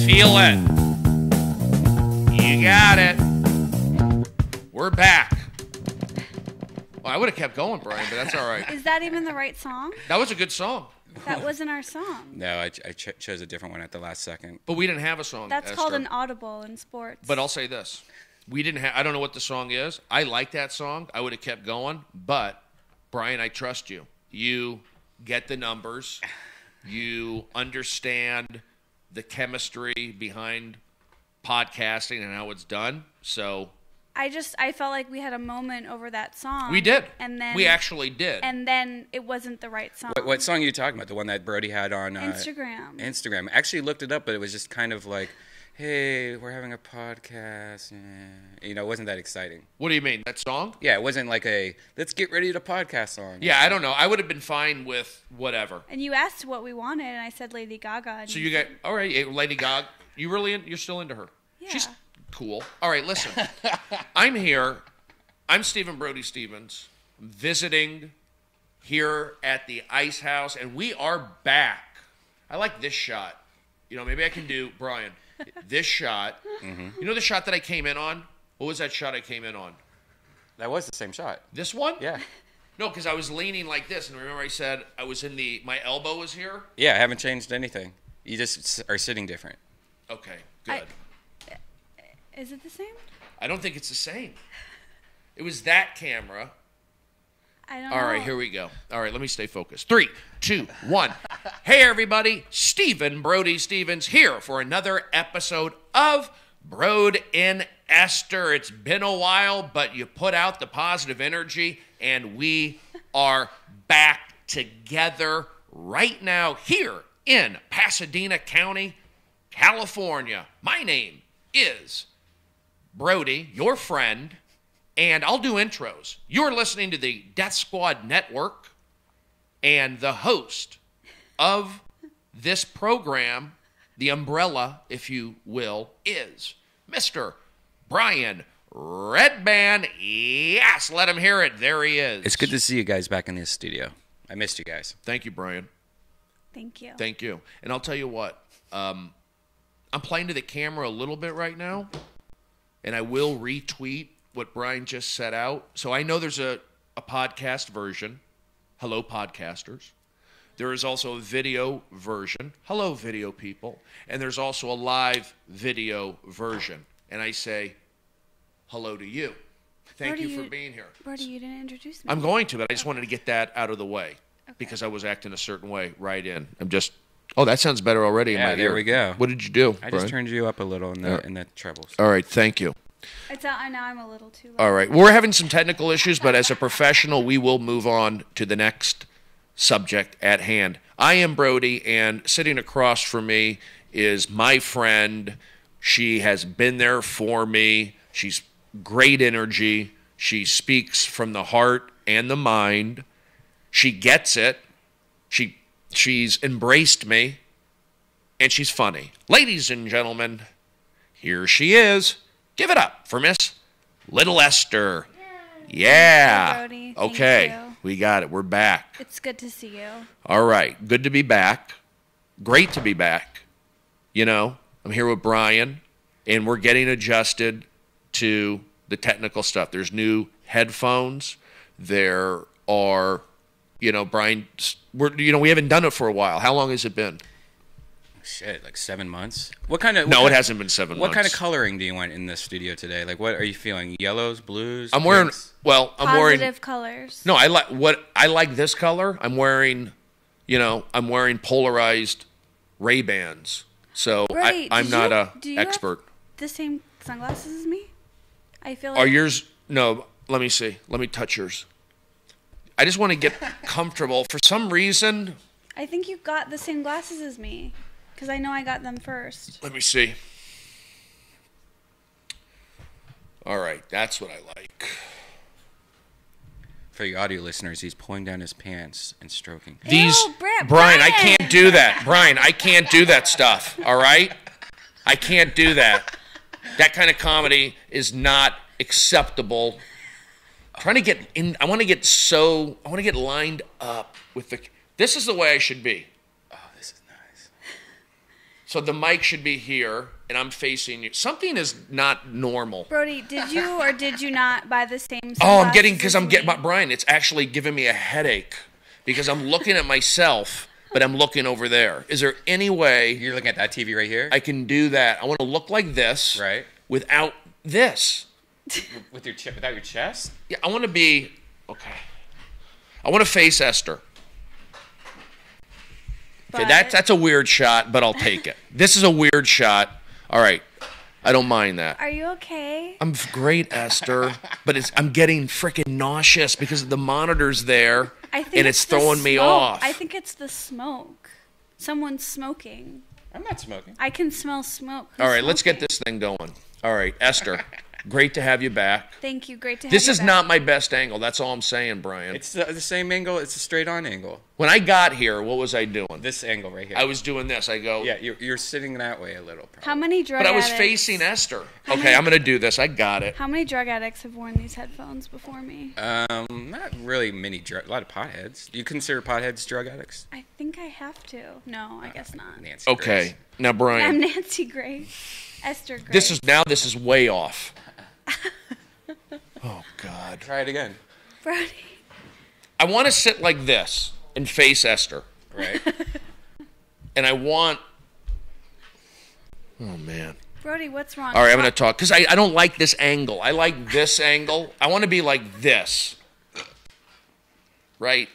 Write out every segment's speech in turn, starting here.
Feel it. You got it. We're back. Well, I would have kept going, Brian, but that's all right. Is that even the right song? That was a good song. That wasn't our song. No, I chose a different one at the last second. But we didn't have a song. That's Esther. called an audible in sports. But I'll say this. We didn't have, I don't know what the song is. I like that song. I would have kept going. But, Brian, I trust you. You get the numbers. You understand the chemistry behind podcasting and how it's done. So I felt like we had a moment over that song. we did. And then we actually did. And then it wasn't the right song. What song are you talking about? The one that Brody had on Instagram. Instagram. I actually looked it up, but it was just kind of like, hey, we're having a podcast. You know, it wasn't that exciting. What do you mean? That song? Yeah, it wasn't like a, let's get ready to podcast song. Yeah, I don't know. I would have been fine with whatever. And you asked what we wanted, and I said Lady Gaga. And So you got, all right, Lady Gaga. You're still into her. Yeah. She's cool. All right, listen. I'm here. I'm Stephen Brode Stevens, visiting here at the Ice House, and we are back. I like this shot. You know, maybe I can do, Brian, this shot. Mm-hmm. You know the shot that I came in on? What was that shot I came in on? That was the same shot. This one? Yeah. No, because I was leaning like this, and remember I said I was my elbow was here? Yeah, I haven't changed anything. You just are sitting different. Okay, good. Is it the same? I don't think it's the same. It was that camera. I don't know. All right, here we go. All right, let me stay focused. 3, 2, 1. Hey, everybody. Stephen Brode Stevens here for another episode of Brode Esther. It's been a while, but you put out the positive energy, and we are back together right now here in Pasadena County, California. My name is Brody, your friend, and I'll do intros. You're listening to the Death Squad Network, and the host of this program, the umbrella, if you will, is Mr. Brian Redban. Yes, let him hear it. There he is. It's good to see you guys back in this studio. I missed you guys. Thank you, Brian. Thank you. Thank you. And I'll tell you what, I'm playing to the camera a little bit right now, and I will retweet what Brian just set out. So I know there's a podcast version. Hello, podcasters. There is also a video version. Hello, video people. And there's also a live video version. And I say hello to you. Thank you for being here. Brody, you didn't introduce me. I'm going to, but I just wanted to get that out of the way because I was acting a certain way right in. Oh, that sounds better already in my ear. There we go. What did you do, I Brian? just turned you up a little in the trebles. All right, thank you. I know I'm a little too loud. All right, we're having some technical issues, but as a professional, we will move on to the next subject at hand. I am Brody, and sitting across from me is my friend. She has been there for me. She's great energy. She speaks from the heart and the mind. She gets it. She's embraced me, and she's funny. Ladies and gentlemen, here she is. Give it up for Miss Little Esther. Yeah. Thank you, Brody. Okay. Thank you. We got it. We're back. It's good to see you. All right. Good to be back. Great to be back. You know, I'm here with Brian, and we're getting adjusted to the technical stuff. There's new headphones. There are, Brian, we haven't done it for a while. How long has it been? Shit, like 7 months? It hasn't been 7 months. What kind of coloring do you want in the studio today? Like, what are you feeling? Yellows, blues? I'm wearing, pinks? Positive colors. No, I like this color. I'm wearing polarized Ray-Bans. So Brody, I'm not an expert. Have the same sunglasses as me? I feel like... Are yours? No, let me see. Let me touch yours. I just want to get comfortable. For some reason... I think you got the same glasses as me. Because I know I got them first. Let me see. All right, that's what I like. For your audio listeners, he's pulling down his pants and stroking. Brian, I can't do that. Brian, I can't do that stuff, all right? I can't do that. That kind of comedy is not acceptable. I want to get lined up with this is the way I should be. Oh, this is nice. So the mic should be here, and I'm facing you. Something is not normal. Brody, did you or did you not buy the same sunglasses? Oh, I'm getting, because as I'm getting, me? Brian, it's actually giving me a headache because I'm looking at myself, but I'm looking over there. Is there any way You're looking at that TV right here? I can do that? I want to look like this Right. without this. With your without your chest? Yeah, I want to be, okay. I want to face Esther. Okay, But- that's a weird shot, but I'll take it. This is a weird shot. All right. I don't mind that. Are you okay? I'm great, Esther, but I'm getting freaking nauseous because the monitor's there, I think and it's the throwing me smoke. off. I think it's the smoke. Someone's smoking. I'm not smoking. I can smell smoke. All right, let's get this thing going. All right, Esther, great to have you back. Thank you. Great to have This you is back. not my best angle. That's all I'm saying, Brian. It's the same angle. It's a straight-on angle. When I got here, what was I doing? This angle right here. I was doing this. I go, Yeah, you're sitting that way a little. Probably. How many drug but I was addicts? facing Esther. How Okay, many- I'm going to do this. I got it. How many drug addicts have worn these headphones before me? Not really many. A lot of potheads. Do you consider potheads drug addicts? I think I have to. No, I guess not. Nancy Okay, Grace. now, I'm Brian, Nancy Gray. Esther Gray. this is way off. Oh, God. Try it again. Brody. I want to sit like this and face Esther. Right. And I want... Oh, man. Brody, what's wrong? All right, I'm going to talk. Because I don't like this angle. I like this angle. I want to be like this. Right?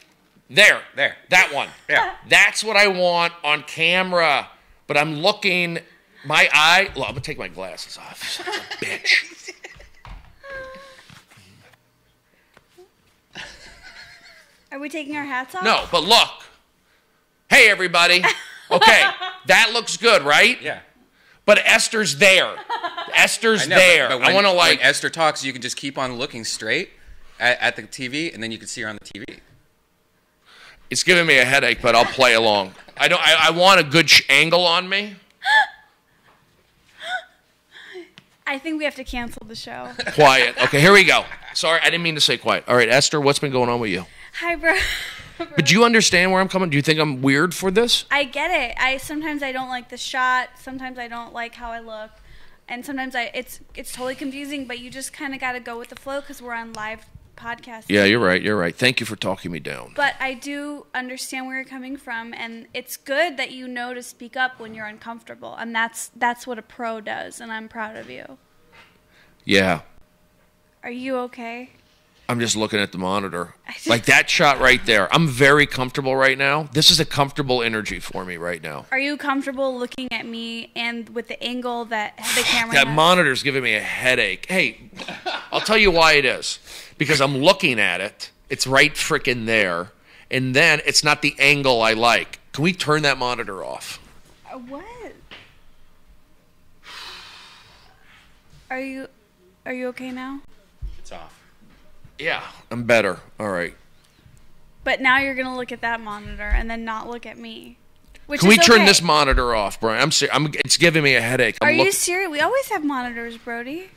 There. There. That one. Yeah. That's what I want on camera. But I'm looking... My eye... Well, I'm going to take my glasses off. Son of a bitch. Are we taking our hats off? No, but look. Hey, everybody. Okay, that looks good, right? Yeah. But Esther's there. Esther's I know, there. But I want to when Esther talks, you can just keep on looking straight at the TV, and then you can see her on the TV. It's giving me a headache, but I'll play along. I want a good angle on me. I think we have to cancel the show. Quiet. Okay, here we go. Sorry, I didn't mean to say quiet. All right, Esther, what's been going on with you? Hi, bro. But do you understand where I'm coming? Do you think I'm weird for this? I get it. Sometimes I don't like the shot. Sometimes I don't like how I look, and sometimes it's totally confusing. But you just kind of got to go with the flow because we're on live podcast. Yeah, you're right. You're right. Thank you for talking me down. But I do understand where you're coming from, and it's good that you know to speak up when you're uncomfortable, and that's what a pro does, and I'm proud of you. Yeah, Are you okay? I'm just looking at the monitor. Like that shot right there. I'm very comfortable right now. This is a comfortable energy for me right now. Are you comfortable looking at me and with the angle that the camera That has? monitor's giving me a headache. Hey, I'll tell you why it is. Because I'm looking at it. It's right frickin' there. And then it's not the angle I like. Can we turn that monitor off? What? Are you okay now? It's off. Yeah, I'm better. All right. But now you're gonna look at that monitor and then not look at me. Which Can we is turn okay. this monitor off, Brian? It's giving me a headache. Are you serious? We always have monitors, Brody.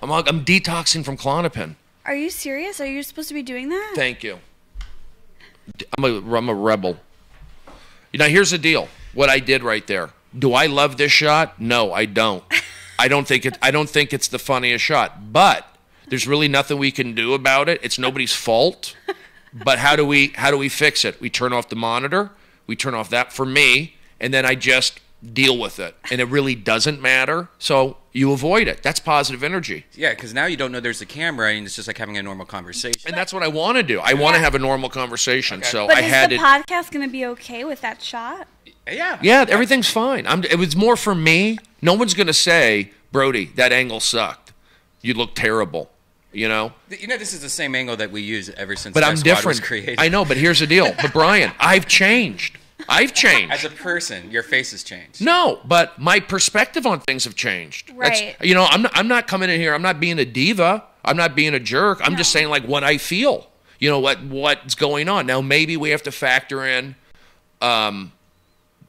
I'm detoxing from Klonopin. Are you serious? Are you supposed to be doing that? Thank you. I'm a rebel. Now, here's the deal. What I did right there. Do I love this shot? No, I don't. I don't think it's the funniest shot. But there's really nothing we can do about it. It's nobody's fault. But how do we fix it? We turn off the monitor. We turn off that for me, and then I just deal with it. And it really doesn't matter. So you avoid it. That's positive energy. Yeah, because now you don't know there's a camera, and it's just like having a normal conversation. And that's what I want to do. I want to have a normal conversation. Okay. So But I is had the it. podcast gonna be okay with that shot? Yeah. Yeah, everything's fine. It was more for me. No one's going to say, Brody, that angle sucked. You look terrible, you know? You know, this is the same angle that we use ever since But Death I'm Squad was different. created. I know, but here's the deal. But Brian, I've changed. I've As changed. a person, your face has changed. No, but my perspective on things have changed. Right. I'm not coming in here. I'm not being a diva. I'm not being a jerk. I'm just saying like what I feel. You know what's going on. Now maybe we have to factor in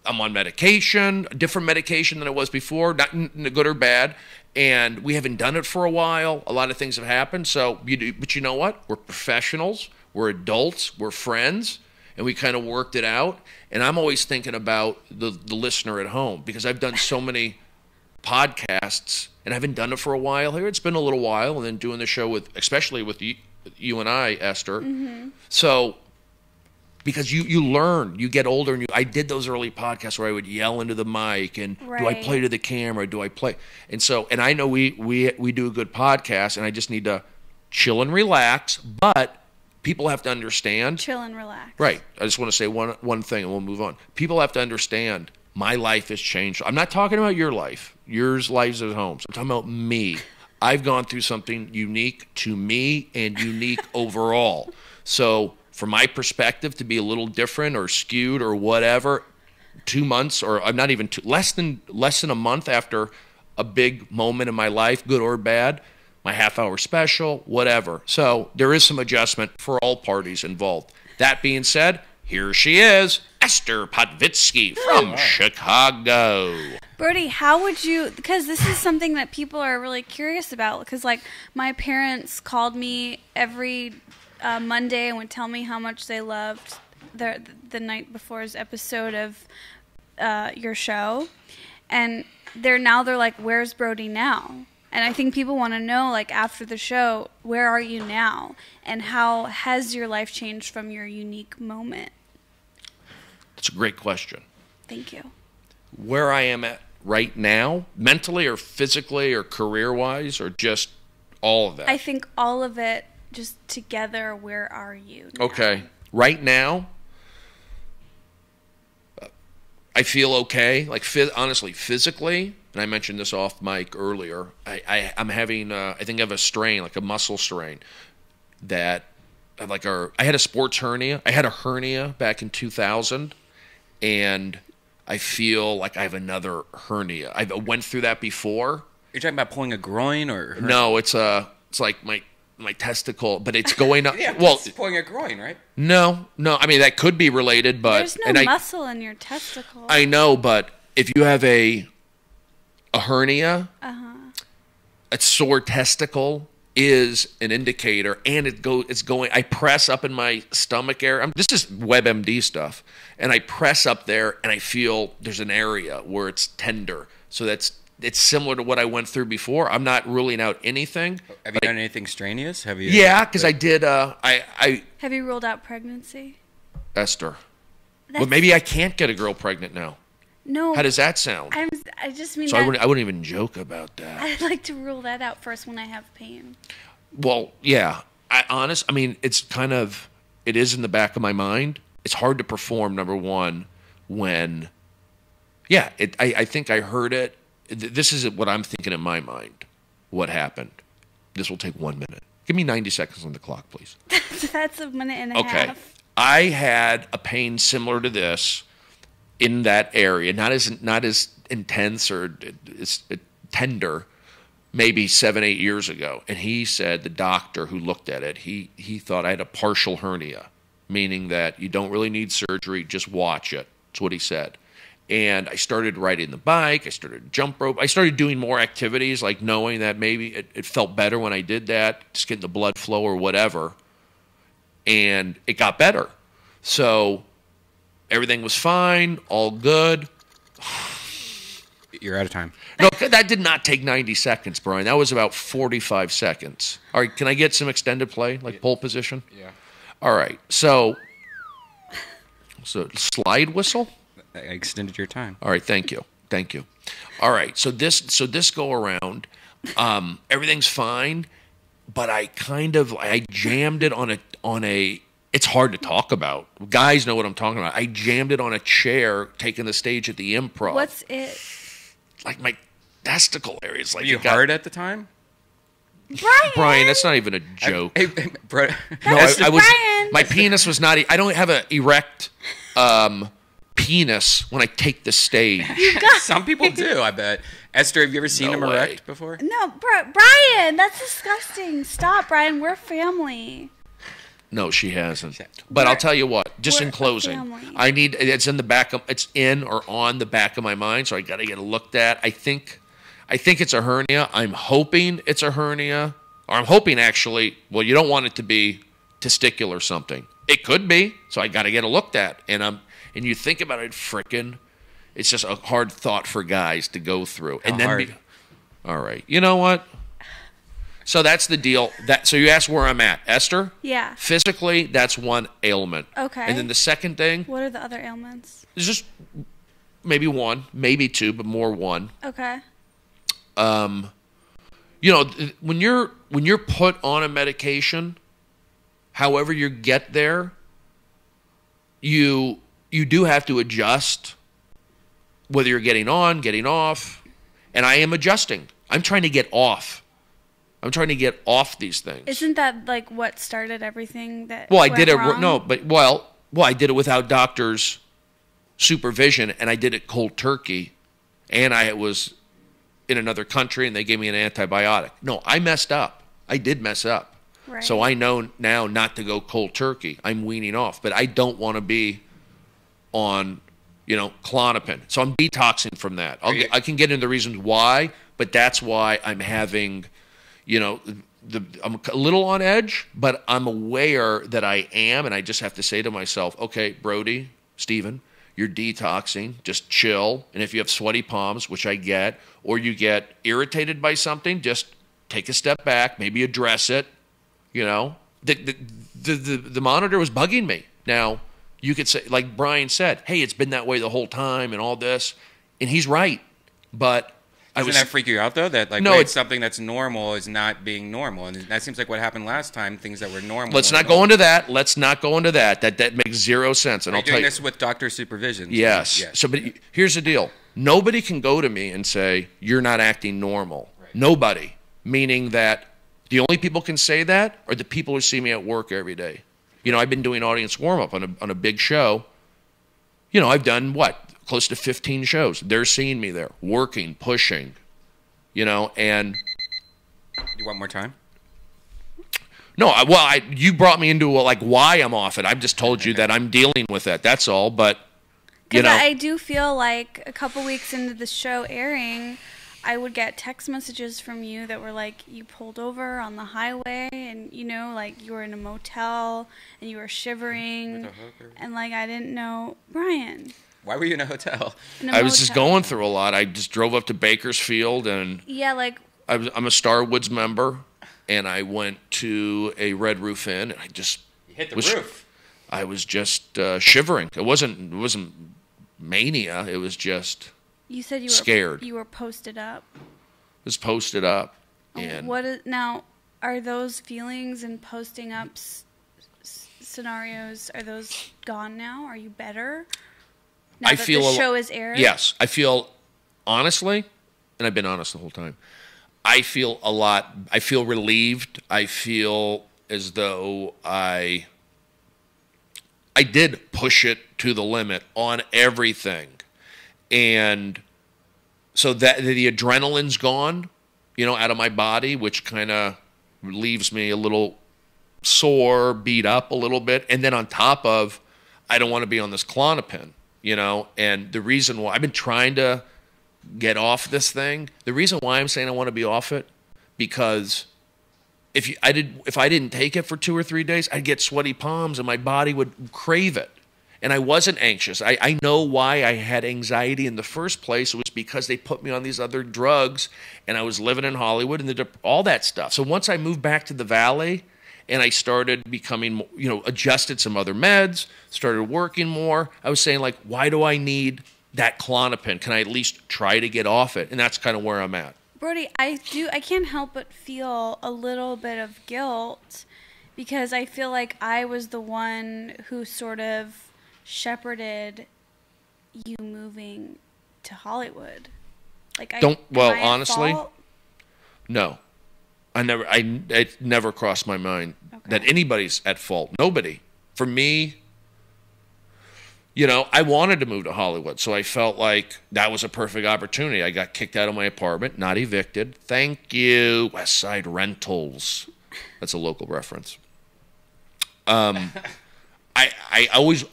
I'm on medication, a different medication than I was before, not good or bad, and we haven't done it for a while. A lot of things have happened. But you know what? We're professionals. We're adults. We're friends. and we kind of worked it out. And I'm always thinking about the listener at home, because I've done so many podcasts and I haven't done it for a while here. It's been a little while, and then doing the show especially with you and I, Esther. Mm-hmm. So, because you learn, you get older, and I did those early podcasts where I would yell into the mic, and do I play to the camera? Do I play? And so, and I know we do a good podcast, and I just need to chill and relax, but people have to understand. Chill and relax. Right. I just want to say one thing, and we'll move on. People have to understand my life has changed. I'm not talking about your life. Yours lives at home. So I'm talking about me. I've gone through something unique to me and unique overall. So from my perspective, to be a little different or skewed or whatever, 2 months, or I'm not even less than a month after a big moment in my life, good or bad, my half-hour special, whatever. So there is some adjustment for all parties involved. That being said, here she is, Esther Podvitsky from Chicago. Brody, how would you, because this is something that people are really curious about, because like my parents called me every Monday and would tell me how much they loved the night before's episode of your show, and they're like, where's Brody now? And I think people want to know, like, after the show, where are you now? And how has your life changed from your unique moment? That's a great question. Thank you. Where I am at right now, mentally or physically or career-wise, or just all of that? I think all of it, just together, where are you now? Okay. Right now, I feel okay. Like, honestly, physically, and I mentioned this off mic earlier, I'm having, I think I have a strain, like a muscle strain, that, I had a sports hernia. I had a hernia back in 2000, and I feel like I have another hernia. I went through that before. You're talking about pulling a groin or? No, it's like my testicle, but it's going up. Yeah, well, it's pulling a groin, right? No. I mean, that could be related, but there's no muscle in your testicle. I know, but if you have a hernia, a sore testicle is an indicator, and it's going. I press up in my stomach area. This is WebMD stuff, and I press up there, and I feel there's an area where it's tender. So it's similar to what I went through before. I'm not ruling out anything. Have you done anything strenuous? Have you? Yeah, because I did. I have you ruled out pregnancy, Esther? Well, maybe I can't get a girl pregnant now. No. How does that sound? I just mean. So I wouldn't even joke about that. I'd like to rule that out first when I have pain. Well, yeah. I mean, it is in the back of my mind. It's hard to perform, number one, when. Yeah, I think I heard it. This is what I'm thinking in my mind. What happened? This will take 1 minute. Give me 90 seconds on the clock, please. That's a minute and a half. Okay. I had a pain similar to this in that area, not as intense or as tender, maybe 7-8 years ago. And he said, the doctor who looked at it, he thought I had a partial hernia, meaning that you don't really need surgery, just watch it. That's what he said. And I started riding the bike, I started jump rope, I started doing more activities, like knowing that maybe it felt better when I did that, just getting the blood flow or whatever. And it got better. So everything was fine, all good. You're out of time. No, that did not take 90 seconds, Brian. That was about 45 seconds. All right, can I get some extended play, like pole position? Yeah. All right, so slide whistle? I extended your time. All right, thank you. All right, so this go around, everything's fine, but I jammed it on a. It's hard to talk about. Guys know what I'm talking about. I jammed it on a chair, taking the stage at the Improv. What's it? Like my testicle area. It's like Were you hard at the time? Brian, that's not even a joke. Hey, bro. No, I was. Brian. My penis was not. I don't have an erect penis when I take the stage. Some people do, I bet. Esther, have you ever seen him erect before? No, Brian, that's disgusting. Stop, Brian. We're family. No, she hasn't. But I'll tell you what. Just in closing, it's in the back of. It's in or on the back of my mind, so I got to get it looked at. I think it's a hernia. I'm hoping it's a hernia, or I'm hoping actually. Well, you don't want it to be testicular something, It could be. So I got to get it looked at. And you think about it, it's just a hard thought for guys to go through. How hard? All right. You know what? So that's the deal. So you asked where I'm at. Esther? Yeah. Physically, that's one ailment. Okay. And then the second thing What are the other ailments? is just maybe one, maybe two, but more one. Okay. You know, when you're put on a medication, however you get there, you do have to adjust, whether you're getting on, getting off, and I am adjusting. I'm trying to get off. I'm trying to get off these things. Isn't that like what started everything that Well, I went did it. wrong? No, but I did it without doctor's supervision, and I did it cold turkey, and I was in another country, and they gave me an antibiotic. No, I messed up. I did mess up. Right. So I know now not to go cold turkey. I'm weaning off, but I don't want to be on, Klonopin. So I'm detoxing from that. I can get into the reasons why, but that's why I'm having, I'm a little on edge, but I'm aware that I am, and I just have to say to myself, okay, Brody, Stephen, you're detoxing, just chill. And if you have sweaty palms, which I get, or you get irritated by something, just take a step back, maybe address it. The monitor was bugging me. Now, you could say, like Brian said, hey, it's been that way the whole time and all this. And he's right. But Doesn't that freak you out, though? That, it's something that's normal is not being normal. And that seems like what happened last time, things that were normal. Let's not go into that. Let's not go into that. That makes zero sense. And I'll tell you this with doctor supervision. Yes. Yes. So, but here's the deal. Nobody can go to me and say, you're not acting normal. Right. Nobody. Meaning that the only people can say that are the people who see me at work every day. I've been doing audience warm-up on a big show. I've done, close to 15 shows. They're seeing me there, working, pushing, and... You want more time? No, you brought me into why I'm off it. I've just told you that I'm dealing with it. That's all, but, Because I do feel like a couple weeks into the show airing, I would get text messages from you that were like, you pulled over on the highway and, you were in a motel and you were shivering. And, I didn't know. Brian. Why were you in a hotel? I was just going through a lot. I just drove up to Bakersfield and... Yeah, I'm a Starwoods member, and I went to a Red Roof Inn, and I just... You hit the roof. I was just shivering. It wasn't mania. It was just... You said you were scared. You were posted up. I was posted up. And now, are those feelings and posting up scenarios, are those gone now? Are you better? Now that the show is aired? Yes. I feel, honestly, and I've been honest the whole time, I feel relieved. I feel as though I did push it to the limit on everything. And so that the adrenaline's gone, out of my body, which kind of leaves me a little sore, beat up a little bit. And then on top of, I don't want to be on this Klonopin, and the reason why I've been trying to get off this thing, the reason why I'm saying I want to be off it, because if I didn't take it for 2 or 3 days, I'd get sweaty palms and my body would crave it. And I wasn't anxious. I know why I had anxiety in the first place. It was because they put me on these other drugs, and I was living in Hollywood and all that stuff. So once I moved back to the Valley and I started becoming, adjusted some other meds, started working more, I was saying, why do I need that Klonopin? Can I at least try to get off it? And that's kind of where I'm at. Brody, I can't help but feel a little bit of guilt because I feel like I was the one who sort of shepherded you moving to Hollywood. Honestly, no. It never crossed my mind that anybody's at fault. Nobody. For me, I wanted to move to Hollywood, so I felt like that was a perfect opportunity. I got kicked out of my apartment, not evicted. Thank you, West Side Rentals. That's a local reference. I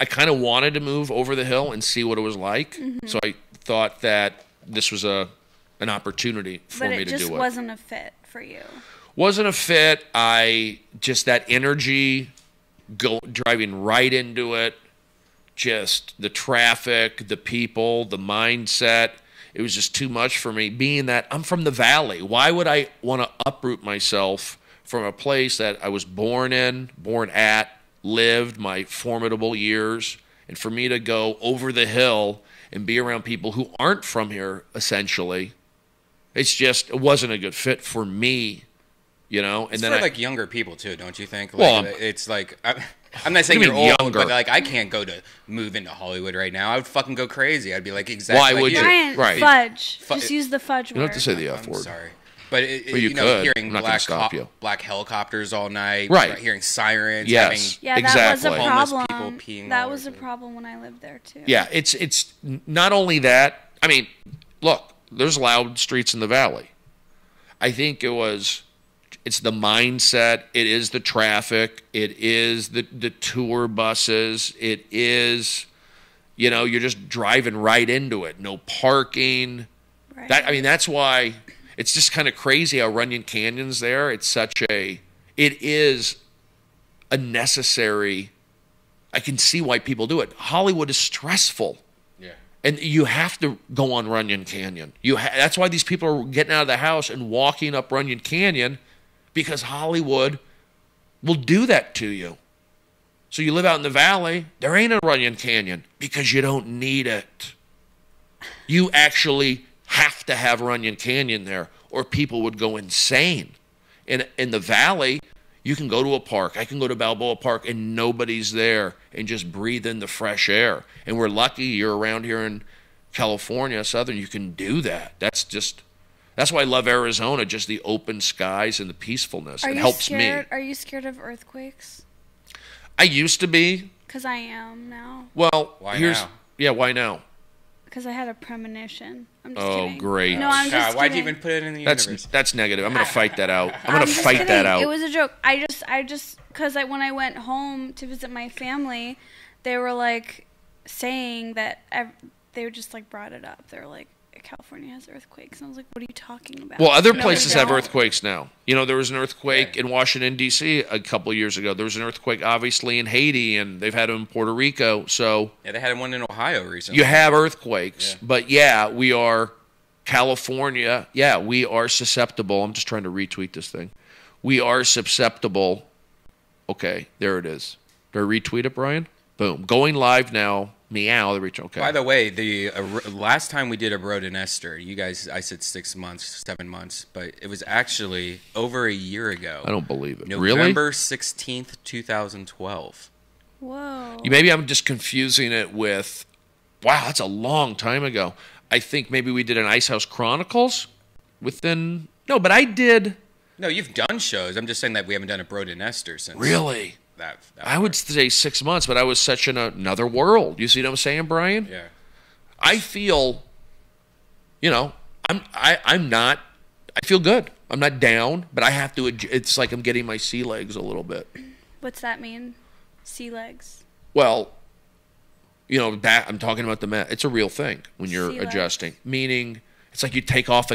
kind of wanted to move over the hill and see what it was like. Mm-hmm. So I thought that this was an opportunity for me to do it. But it just wasn't a fit for you. Wasn't a fit. That energy driving right into it. Just the traffic, the people, the mindset. It was just too much for me. Being that I'm from the Valley, why would I want to uproot myself from a place that I was born at, lived my formidable years, and for me to go over the hill and be around people who aren't from here, essentially, it wasn't a good fit for me, you know. And it's then for like younger people too, don't you think? Like, Well, it's like I'm not saying What do you're you mean old, younger? but like I can't go to move into Hollywood right now. I would fucking go crazy. I'd be like exactly. Why like would you? Brian, Right. fudge. Fu- Just use the fudge you don't word. have to say the F I'm word. sorry, but Well, you you know, could. hearing I'm not gonna stop you. black helicopters all night, Right. Hearing sirens, Yes. Yeah, that Exactly. was a Homeless problem. people peeing That all was a over. problem when I lived there too. Yeah, it's not only that. I mean, look, there's loud streets in the Valley. I think it's the mindset. It is the traffic. It is the tour buses. It is, you're just driving right into it. No parking. Right. That's why it's just kind of crazy how Runyon Canyon's there. It is a necessary. I can see why people do it. Hollywood is stressful. Yeah. And you have to go on Runyon Canyon. That's why these people are getting out of the house and walking up Runyon Canyon, because Hollywood will do that to you. So you live out in the Valley, there ain't a Runyon Canyon because you don't need it. You actually have to have Runyon Canyon there, or people would go insane. In the Valley, you can go to a park. I can go to Balboa Park and nobody's there and just breathe in the fresh air. And we're lucky you're around here in California, Southern, you can do that. That's why I love Arizona, just the open skies and the peacefulness. It helps me. Are you scared of earthquakes? I used to be. Because I am now. Well, Why now? Yeah, why now? Because I had a premonition. I'm just Oh, kidding. great. No, I'm just Why'd you kidding. even put it in the universe? That's negative. I'm going to fight that out. I'm I'm going to just fight kidding. that out. It was a joke. I just, because when I went home to visit my family, they were like saying that they just like brought it up. They were like, California has earthquakes. And I was like, what are you talking about? Well, other No, they places have don't. earthquakes now. There was an earthquake in Washington, D.C. a couple of years ago. There was an earthquake, obviously, in Haiti, and they've had them in Puerto Rico. So Yeah, they had one in Ohio recently. you have earthquakes. Yeah. But, yeah, we are California. Yeah, we are susceptible. I'm just trying to retweet this thing. We are susceptible. Okay, there it is. Do I retweet it, Brian? Boom. Going live now. Meow. Okay. By the way, the last time we did a Brode Esther, you guys, I said 6 months, 7 months, but it was actually over a year ago. I don't believe it. Really? November 16th, 2012. Whoa. Maybe I'm just confusing it with, wow, that's a long time ago. I think maybe we did an Ice House Chronicles no, but I did. No, you've done shows. I'm just saying that we haven't done a Brode Esther since. Really? That I would say 6 months, but I was such in another world. You see what I'm saying, Brian? Yeah. I feel, I'm not, I feel good. I'm not down, but I have to, it's like I'm getting my sea legs a little bit. What's that mean? Sea legs. Well, I'm talking about it's a real thing when you're Sea legs. adjusting. Meaning, it's like you take off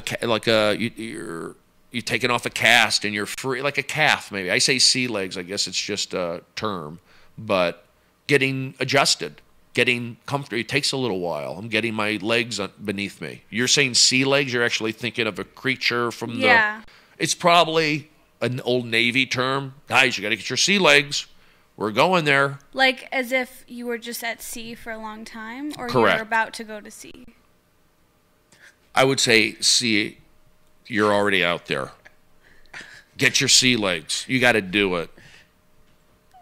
you're taking off a cast and you're free, like a calf maybe. I say sea legs, I guess it's just a term. But getting adjusted, getting comfortable, it takes a little while. I'm getting my legs beneath me. You're saying sea legs, you're actually thinking of a creature from Yeah. It's probably an old Navy term. Guys, you got to get your sea legs. We're going there. Like as if you were just at sea for a long time, or you Correct. were about to go to sea. I would say sea. You're already out there. Get your sea legs. You got to do it.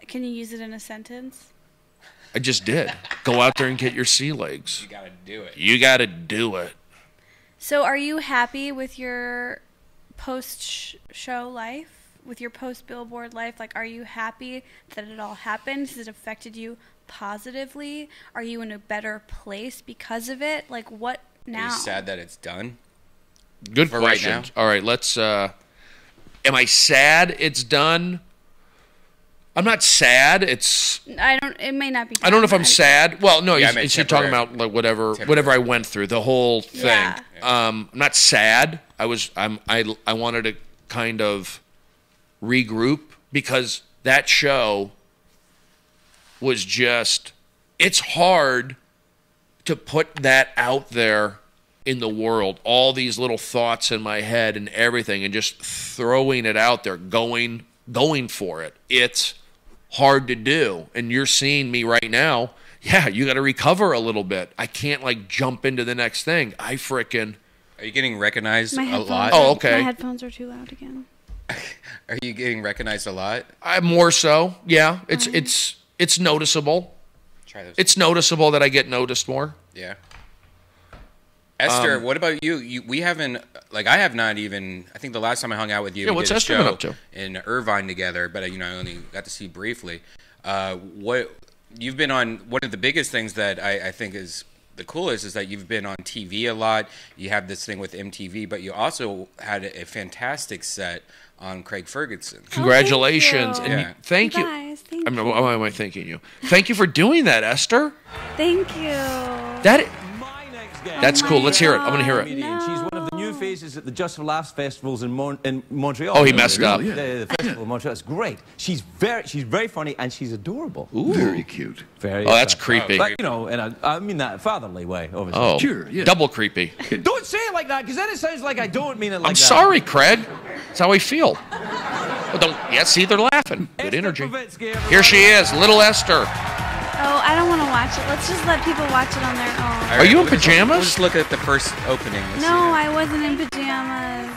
Can you use it in a sentence? I just did. Go out there and get your sea legs. You gotta do it. You got to do it. So are you happy with your post-show life? With your post-billboard life? Like, are you happy that it all happened? Has it affected you positively? Are you in a better place because of it? Like, what now? Are you sad that it's done? Good For right question. now? All right, let's. Am I sad it's done? I'm not sad. It may not be. I don't know if I'm sad. Well, no, Yeah, I meant you're talking temporary. about like whatever I went through, the whole thing. Yeah. I'm not sad. I wanted to kind of regroup because that show was just, it's hard to put that out there in the world, all these little thoughts in my head and everything, and just throwing it out there, going for it. It's hard to do. And you're seeing me right now. Yeah, you got to recover a little bit. I can't like jump into the next thing. Are you getting recognized a lot? Oh, okay. My headphones are too loud again. Are you getting recognized a lot? More so. Yeah, it's noticeable. Try those. It's noticeable that I get noticed more. Yeah. Esther, what about you? We haven't, like, I have not even, I think the last time I hung out with you, we what's did a Esther been show up to? in Irvine together, but, I only got to see briefly. What you've been on, one of the biggest things that I think is the coolest is that you've been on TV a lot. You have this thing with MTV, but you also had a fantastic set on Craig Ferguson. Congratulations. thank And you. thank you. Guys, thank I'm, you. why am I thanking you? Thank you for doing that, Esther. Thank you. That's cool. Let's hear it. I want to hear it. Comedian. She's one of the new faces at the Just for Laughs festivals in Montreal. Oh, he messed up. The festival in Montreal. It's great. She's very funny and she's adorable. Ooh. Very cute. Very. Oh, that's attractive. creepy. But, and I mean that fatherly way, obviously. Oh, Sure, yeah. double creepy. Don't say it like that, because then it sounds like I don't mean it like I'm that. sorry, Craig. That's how I feel. Well, don't. Yeah, see, they're laughing. Good Esther energy. Povitsky, everybody. Here she is, little Esther. Oh, I don't want to watch it. Let's just let people watch it on their own. All Are you in we'll just- pajamas? We'll just look at the first opening. Let's see. No, I wasn't in pajamas.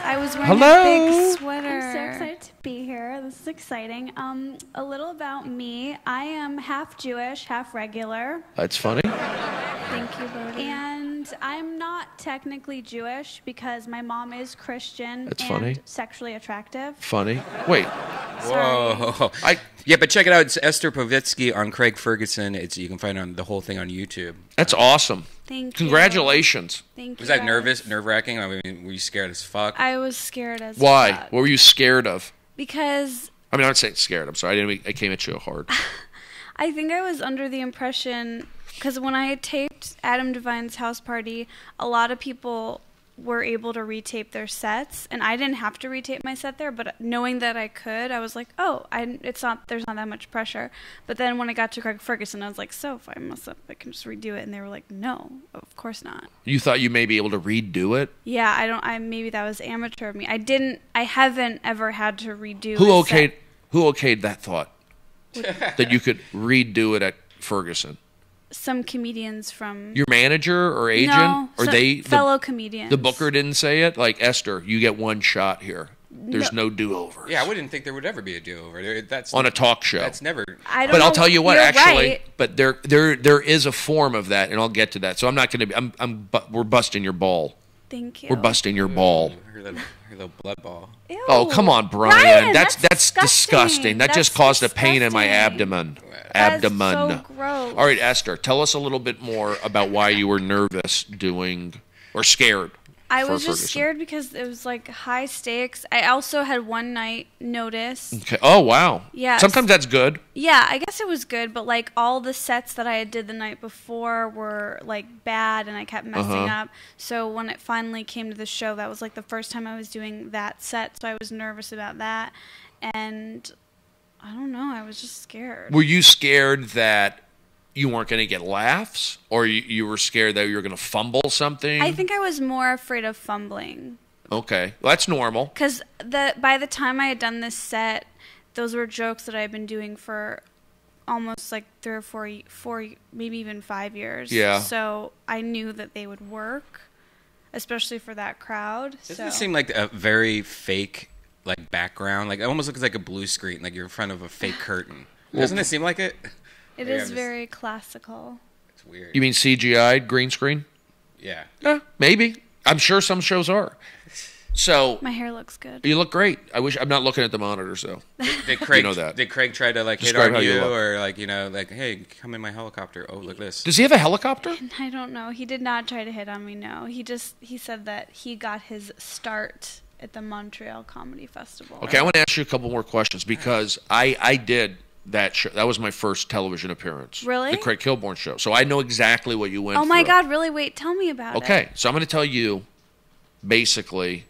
I was wearing Hello? a big sweater. I'm so excited to be here. This is exciting. A little about me. I am half Jewish, half regular. That's funny. Thank you, Brode. And I'm not technically Jewish because my mom is Christian That's and funny. sexually attractive. Funny. Wait. Whoa. Yeah, but check it out. It's Esther Povitsky on Craig Ferguson. You can find the whole thing on YouTube. That's awesome. Thank you. Congratulations. Thank Was you. that guys. nerve-wracking? I mean, were you scared as fuck? I was scared as Why? fuck. What were you scared of? Because I mean, I'm not saying scared. I'm sorry. I came at you hard. I think I was under the impression, because when I taped Adam Devine's house party, a lot of people were able to retape their sets, and I didn't have to retape my set there, but knowing that I could, I was like, oh, there's not that much pressure. But then when I got to Craig Ferguson, I was like, so if I mess up, I can just redo it, and they were like, no, of course not. You thought you may be able to redo it? Yeah, maybe that was amateur of me. I haven't ever had to redo a set. Who okayed that thought? That you could redo it at Ferguson? Some comedians from Your manager or agent? No, or some fellow comedians. The booker didn't say it? Like, Esther, you get one shot here. There's no do-overs. Yeah, I wouldn't think there would ever be a do-over. That's On a talk show. That's never. I don't But know, I'll tell you what, you're actually, right. but there is a form of that, and I'll get to that. So I'm not going to we're busting your ball. Thank you. We're busting your ball. Her little blood ball. Ew. Oh, come on, Brian. Ryan, That's disgusting. That That's just caused a pain in my disgusting. abdomen. That's Abdomen. so gross. All right, Esther, tell us a little bit more about why you were nervous or scared. I for was just Ferguson. scared because it was like high stakes. I also had one night notice. Okay. Oh, wow. Yes. Sometimes that's good. Yeah, I guess it was good, but like all the sets that I did the night before were like bad and I kept messing up. So when it finally came to the show, that was like the first time I was doing that set, so I was nervous about that. And I don't know, I was just scared. Were you scared that you weren't going to get laughs, or you were scared that you were going to fumble something? I think I was more afraid of fumbling. Okay. Well, that's normal. Because by the time I had done this set, those were jokes that I had been doing for almost like 3 or 4, maybe even 5 years. Yeah. So I knew that they would work, especially for that crowd. Doesn't it seem like a very fake like background? Like it almost looks like a blue screen, like you're in front of a fake curtain. Doesn't it seem like it? It Yeah, is I'm just- very classical. It's weird. You mean CGI green screen? Yeah. Yeah, maybe. I'm sure some shows are. So My hair looks good. you look great. I'm not looking at the monitors though. Did Craig know that. Did Craig try to like hit Describe on how you you, look. or like like hey, come in my helicopter? Oh, look at this. Does he have a helicopter? I don't know. He did not try to hit on me, no. He said that he got his start at the Montreal Comedy Festival. Okay, I want to ask you a couple more questions because I did that show. That was my first television appearance. Really? The Craig Kilborn show. So I know exactly what you went Oh through. my God, really? Wait, tell me about it. Okay, so I'm going to tell you basically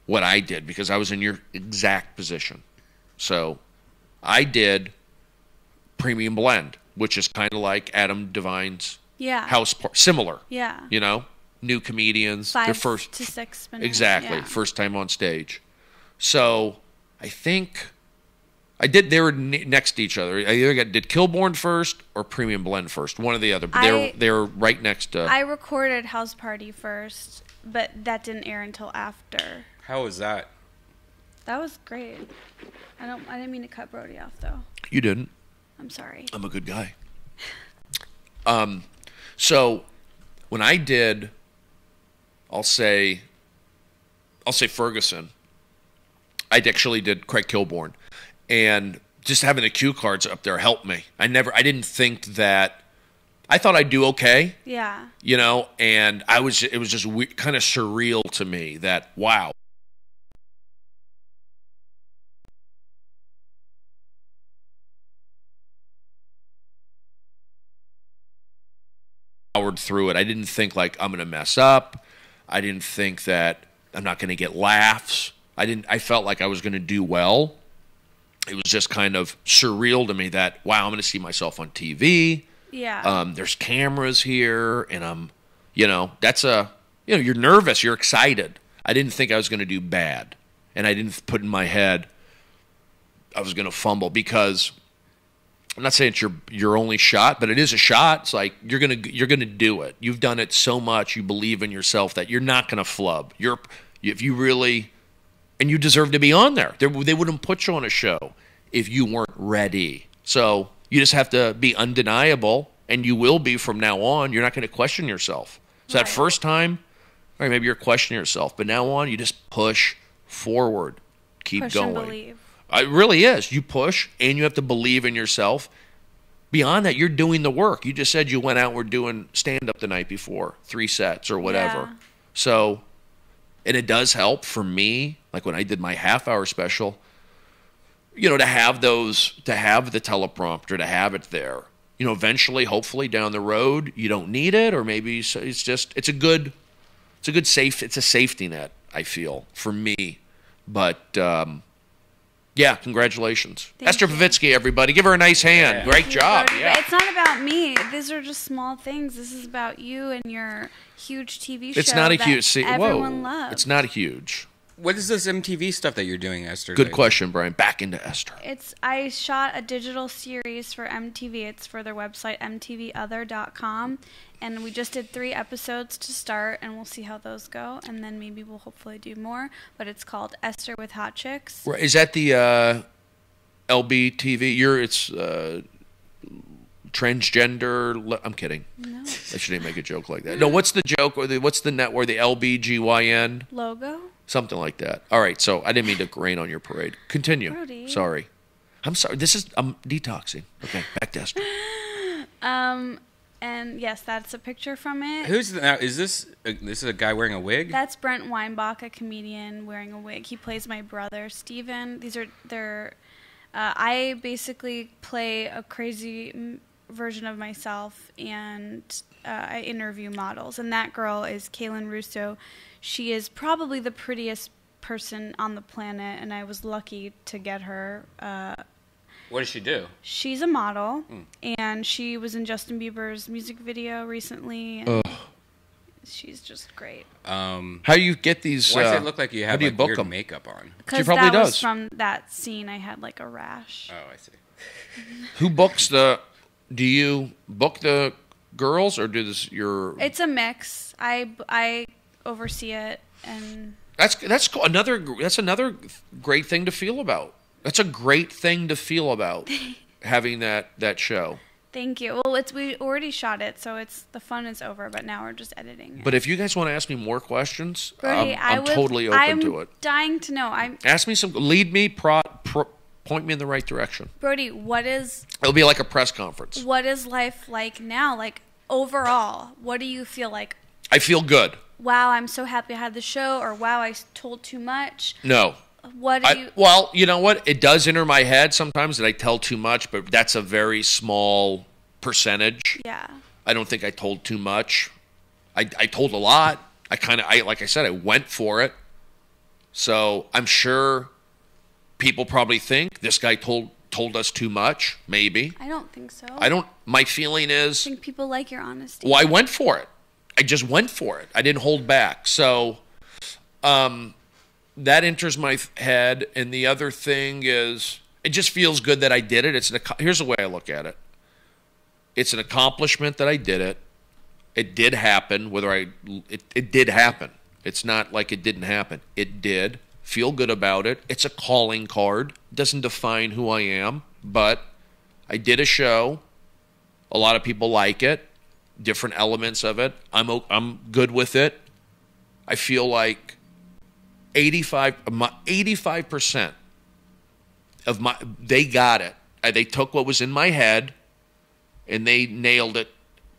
what I did because I was in your exact position. So I did Premium Blend, which is kind of like Adam Devine's Yeah. house party. Similar. Yeah. You know, new comedians. 5 their first to 6 minutes. Exactly. Yeah. First time on stage. So I think I did. They were next to each other. I either did Kilborn first or Premium Blend first. One or the other. But they were right next to. I recorded House Party first, but that didn't air until after. How was that? That was great. I didn't mean to cut Brody off though. You didn't. I'm sorry. I'm a good guy. So when I did, I'll say Ferguson. I actually did Craig Kilborn, and just having the cue cards up there helped me. I didn't think that. I thought I'd do okay. Yeah. You know, and it was just kind of surreal to me that, wow. Powered through it. I didn't think like I'm going to mess up. I didn't think that I'm not going to get laughs. I felt like I was going to do well. It was just kind of surreal to me that, wow, I'm going to see myself on TV. Yeah. There's cameras here, and you're nervous, you're excited. I didn't think I was going to do bad, and I didn't put in my head I was going to fumble, because I'm not saying it's your only shot, but it is a shot. It's like you're gonna do it. You've done it so much, you believe in yourself that you're not gonna flub. If you really, and you deserve to be on there. They wouldn't put you on a show if you weren't ready. So you just have to be undeniable, and you will be from now on. You're not going to question yourself. So Right. that first time, all right, maybe you're questioning yourself, but now on, you just push forward, keep Push going. and believe. It really is. You push, and you have to believe in yourself. Beyond that, you're doing the work. You just said you went out and were doing stand-up the night before, 3 sets or whatever. Yeah. So, and it does help for me, like when I did my half-hour special, to have the teleprompter, to have it there. Eventually, hopefully down the road, you don't need it, or maybe it's a good safety net, I feel, for me. But, yeah, congratulations. Thank Esther you. Pavitsky, everybody. Give her a nice hand. Yeah. Great job. Brody, Yeah. But it's not about me. These are just small things. This is about you and your huge TV show. It's not a that huge. everyone loves. It's not huge. What is this MTV stuff that you're doing, Esther? Good question, Brian. Back into Esther. I shot a digital series for MTV. It's for their website, mtvother.com. And we just did 3 episodes to start, and we'll see how those go. And then maybe we'll hopefully do more. But it's called Esther with Hot Chicks. Is that the LBTV? It's transgender. I'm kidding. No. I shouldn't make a joke like that. No, what's the joke? Or what's the network? The LBGYN? Logo? Something like that. All right, so I didn't mean to rain on your parade. Continue. Brody. Sorry. I'm sorry. I'm detoxing. Okay, back to Esther. And yes, that's a picture from it. Is this a guy wearing a wig? That's Brent Weinbach, a comedian wearing a wig. He plays my brother, Steven. I basically play a crazy version of myself, and I interview models. And that girl is Kaylin Russo. She is probably the prettiest person on the planet, and I was lucky to get her. What does she do? She's a model, and she was in Justin Bieber's music video recently. And she's just great. How do you get these? Why does it look like you have book weird them? makeup on? Because probably that was does. from that scene. I had like a rash. Oh, I see. Who books the? Do you book the girls, or do this your? It's a mix. I oversee it, and That's cool. That's another great thing to feel about. That's a great thing to feel about having that show. thank you. Well, we already shot it, so the fun is over. But now we're just editing it. But if you guys want to ask me more questions, Brody, I'm totally open to it. I'm dying to know. Ask me lead me, point me in the right direction. Brody, It'll be like a press conference. what is life like now? Like overall, what do you feel like? I feel good. Wow, I'm so happy I had the show, or wow, I told too much. No. What do you? Well, you know what? It does enter my head sometimes that I tell too much, but that's a very small percentage. Yeah. I don't think I told too much. I told a lot. Like I said, I went for it. So I'm sure people probably think this guy told told us too much, maybe. I don't think so. My feeling is, I think people like your honesty. well, I went for it. I just went for it. I didn't hold back. So that enters my head. And the other thing is, it just feels good that I did it. Here's the way I look at it. It's an accomplishment that I did it. It did happen. It did happen. It's not like it didn't happen. It did. Feel good about it. It's a calling card. Doesn't define who I am, but I did a show. A lot of people like it. Different elements of it. I'm good with it. I feel like 85% of they got it. They took what was in my head and they nailed it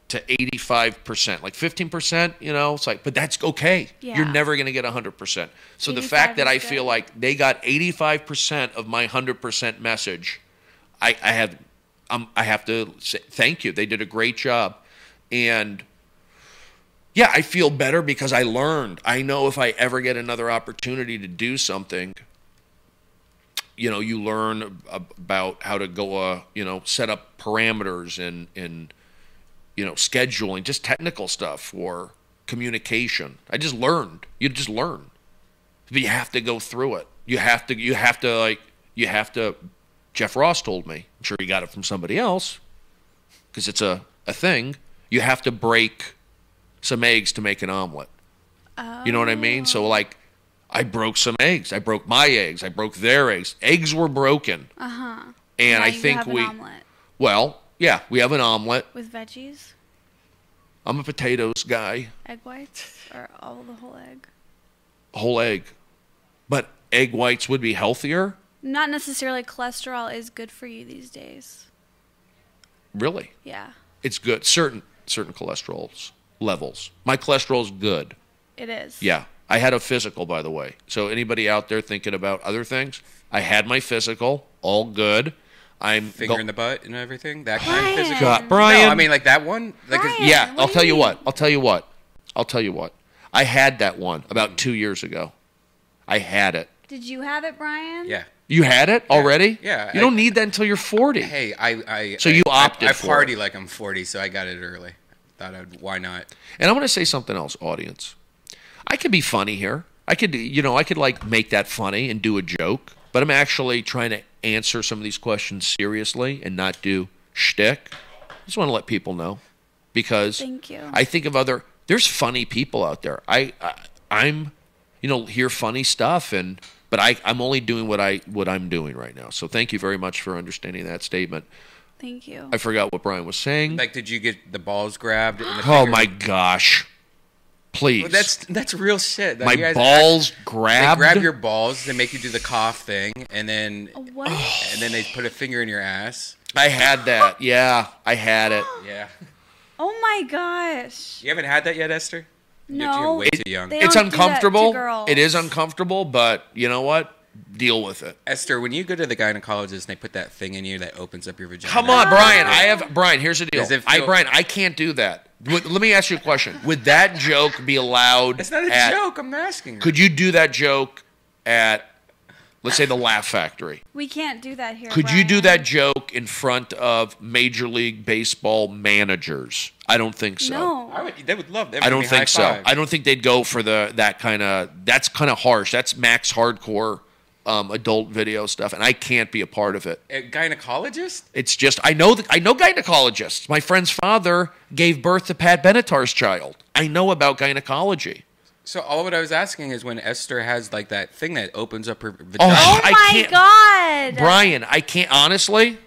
to 85%. Like 15%, it's like, but that's okay. Yeah. You're never going to get 100%. So the fact that I feel like they got 85% of my 100% message, I have to say thank you. They did a great job. And yeah, I feel better because I learned. I know if I ever get another opportunity to do something, you learn about how to go, set up parameters and scheduling, just technical stuff or communication. I just learned. You just learn. But you have to go through it. You have to, Jeff Ross told me, I'm sure he got it from somebody else, because it's a thing. You have to break some eggs to make an omelet. Oh. You know what I mean? So, I broke some eggs. I broke my eggs. I broke their eggs. Eggs were broken. Uh-huh. And now I think an omelet. Well, yeah, we have an omelet. With veggies? I'm a potatoes guy. Egg whites? Or all the whole egg? Whole egg. But egg whites would be healthier? Not necessarily. Cholesterol is good for you these days. Really? Yeah. It's good. Certain cholesterol levels. My cholesterol is good. It is. Yeah. I had a physical, by the way. So anybody out there thinking about other things, I had my physical, all good. Finger in the butt and everything. That kind of physical. God, Brian. No, I mean like that one. Yeah, I'll tell you what. I had that one about 2 years ago. I had it. Did you have it, Brian? Yeah. You had it already? Yeah. You don't need that until you're 40. Hey, you opted I for party it. like I'm 40, so I got it early. Why not? And I want to say something else, audience. I could be funny here. I could make that funny and do a joke, but I'm actually trying to answer some of these questions seriously and not do shtick. I just want to let people know, because thank you. I think of there's funny people out there. I'm hear funny stuff, but I'm only doing what I'm doing right now. So thank you very much for understanding that statement. Thank you. I forgot what Brian was saying. Like, did you get the balls grabbed? Oh my gosh. Please. Well, that's real shit. My balls grabbed? They grab your balls, they make you do the cough thing, and then what? And then they put a finger in your ass. I had that. Yeah, I had it. Yeah. Oh my gosh. You haven't had that yet, Esther? No. You're way too young. It's uncomfortable. girls. It is uncomfortable, but you know what? Deal with it. Esther, when you go to the gynecologist and they put that thing in you that opens up your vagina. Come on, Brian. Brian, here's the deal. Brian, I can't do that. Let me ask you a question. Would that joke be allowed? It's not a joke. I'm asking. Could you do that joke at, let's say, the Laugh Factory? We can't do that here. Could Brian. you do that joke in front of Major League Baseball managers? I don't think so. No. They would love that. I don't think so. I don't think they'd go for that's kind of harsh. That's max hardcore adult video stuff, and I can't be a part of it. A gynecologist? It's just I know gynecologists. My friend's father gave birth to Pat Benatar's child. I know about gynecology. So all what I was asking is when Esther has like that thing that opens up her vagina. Oh my God, Brian! I can't honestly.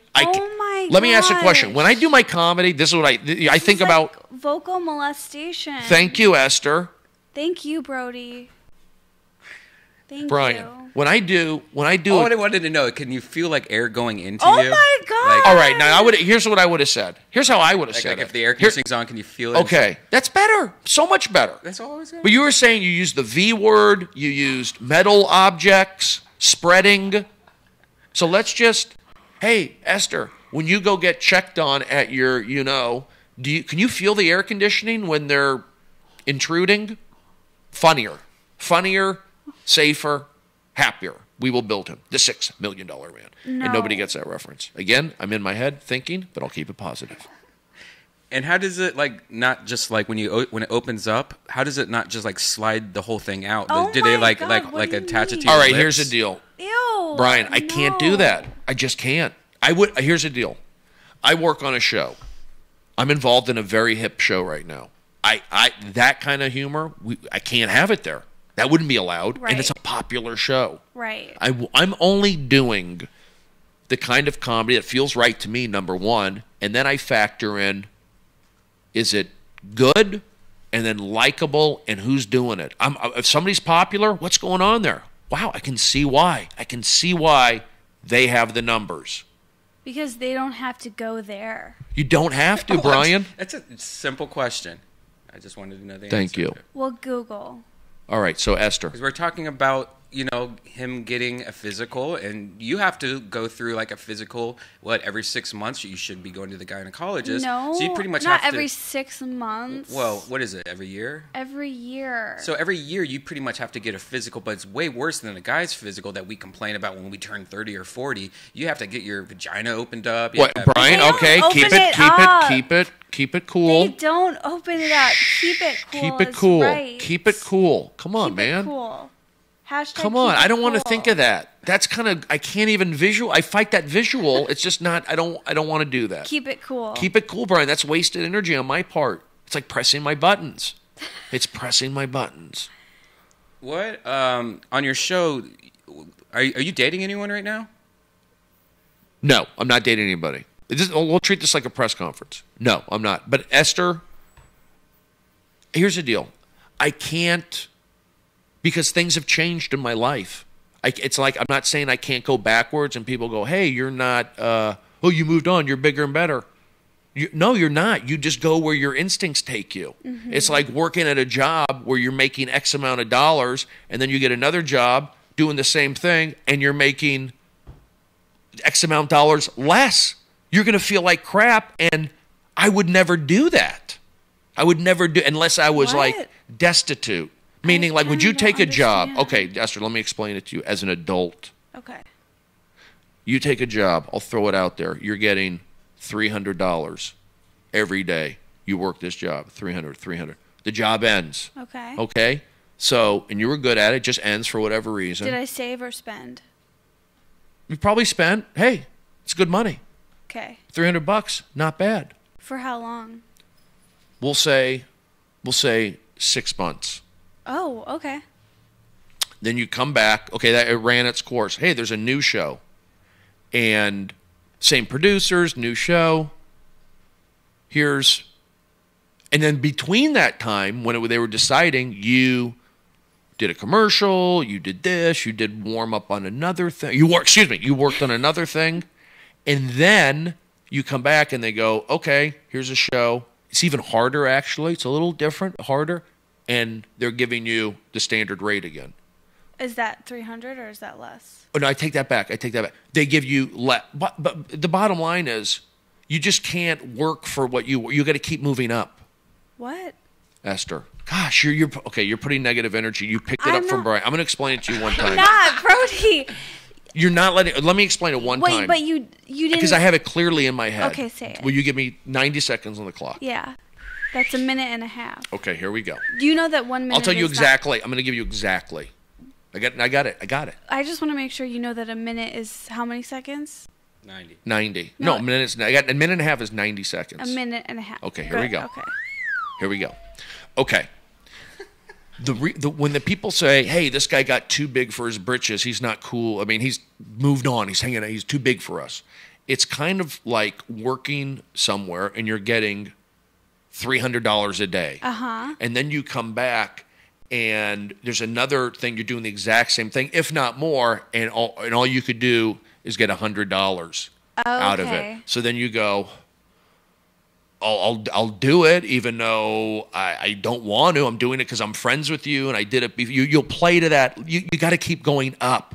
Let me ask you a question. When I do my comedy, this is what I think about. Vocal molestation. Thank you, Esther. Thank you, Brody. Thank Brian, you. when I do. All I wanted to know, can you feel like air going into you? Oh my God! All right, now here's what I would have said. Here's how I would have said like it. if the air conditioning's on, can you feel it? Okay, that's better. So much better. That's all I was saying. But you were saying you used the V word. You used metal objects, spreading. So let's just, hey, Esther, when you go get checked on at your, can you feel the air conditioning when they're intruding? Funnier, safer, happier. We will build him. The $6 million man. No. And nobody gets that reference. Again, I'm in my head thinking, but I'll keep it positive. And how does it not just when it opens up? How does it not just slide the whole thing out? Oh do they my God, what do you attach it mean? to your All right, lips? here's the deal. Ew. Brian, I can't do no. that. I just can't. Here's the deal. I work on a show. I'm involved in a very hip show right now. That kind of humor, I can't have it there. That wouldn't be allowed. Right. And it's a popular show. Right. I'm only doing the kind of comedy that feels right to me, number one, and then I factor in, is it good, and then likable, and who's doing it? If somebody's popular, what's going on there? Wow, I can see why. I can see why they have the numbers. Because they don't have to go there. You don't have to, Brian. That's a simple question. I just wanted to know the answer. Thank you. Well, Google. All right, so Esther. Because we're talking about, him getting a physical, and you have to go through a physical, every 6 months you should be going to the gynecologist. No, so you pretty much not have to. every 6 months. Well, what is it, every year? Every year. So every year you pretty much have to get a physical, but it's way worse than a guy's physical that we complain about when we turn 30 or 40. You have to get your vagina opened up. What, Brian? They don't Okay, open keep it cool. They don't open it up. Keep it cool. Keep it is cool. Right. Keep it cool. Come on, Keep man. It cool. Hashtag Come on. keep it I don't want to cool. think of that. That's kind of, I can't even visual. I fight that visual. It's just not, I don't want to do that. Keep it cool. Keep it cool, Brian. That's wasted energy on my part. It's like pressing my buttons. It's pressing my buttons. What on your show? Are you dating anyone right now? No, I'm not dating anybody. We'll treat this like a press conference. No, I'm not. But Esther, here's the deal. I can't, because things have changed in my life. It's like, I'm not saying I can't go backwards and people go, hey, you're not, you moved on, you're bigger and better. No, you're not. You just go where your instincts take you. Mm-hmm. It's like working at a job where you're making X amount of dollars, and then you get another job doing the same thing, and you're making X amount of dollars less. You're going to feel like crap, and I would never do that. I would never do, unless I was What? destitute. Meaning, would kinda you take a don't job? understand. Okay, Esther, let me explain it to you as an adult. Okay. You take a job. I'll throw it out there. You're getting $300 every day. You work this job, 300. The job ends. Okay. Okay? So, and you were good at it, just ends for whatever reason. Did I save or spend? You probably spent, hey, it's good money. Okay. $300, not bad. For how long? We'll say 6 months. Oh, okay. Then you come back. Okay, that it ran its course. Hey, there's a new show. And same producers, new show. And then between that time, when they were deciding, you did a commercial, you did this, you did warm up on another thing. You worked on another thing. And then you come back and they go, okay, here's a show. It's even harder, actually. It's a little different, harder. And they're giving you the standard rate again. Is that 300 or is that less? Oh, no, I take that back. They give you less. But the bottom line is, you just can't work for what you got to keep moving up, What? Esther. Gosh, you're okay. You're putting negative energy. You picked it up from Brian. I'm going to explain it to you one time. Not Brody. You're not letting. Let me explain it one time. Wait, but you didn't. Because I have it clearly in my head. Okay, say it. Will you give me 90 seconds on the clock? Yeah. That's a minute and a half. Okay, here we go. Do you know that 1 minute? I'll tell you is not- exactly. I'm going to give you exactly. I got it. I just want to make sure you know that a minute is how many seconds? 90. 90. No. No, minutes. I got a minute and a half is 90 seconds. A minute and a half. Okay, here we Good, go. Okay. Here we go. Okay. When the people say, hey, this guy got too big for his britches, he's not cool. I mean, he's moved on. He's hanging out. He's too big for us. It's kind of like working somewhere and you're getting $300 a day. Uh-huh. And then you come back and there's another thing. You're doing the exact same thing, if not more, and all you could do is get $100 out of it. Okay. So then you go, I'll do it, even though I don't want to. I'm doing it because I'm friends with you, and I did it. You'll play to that. You got to keep going up.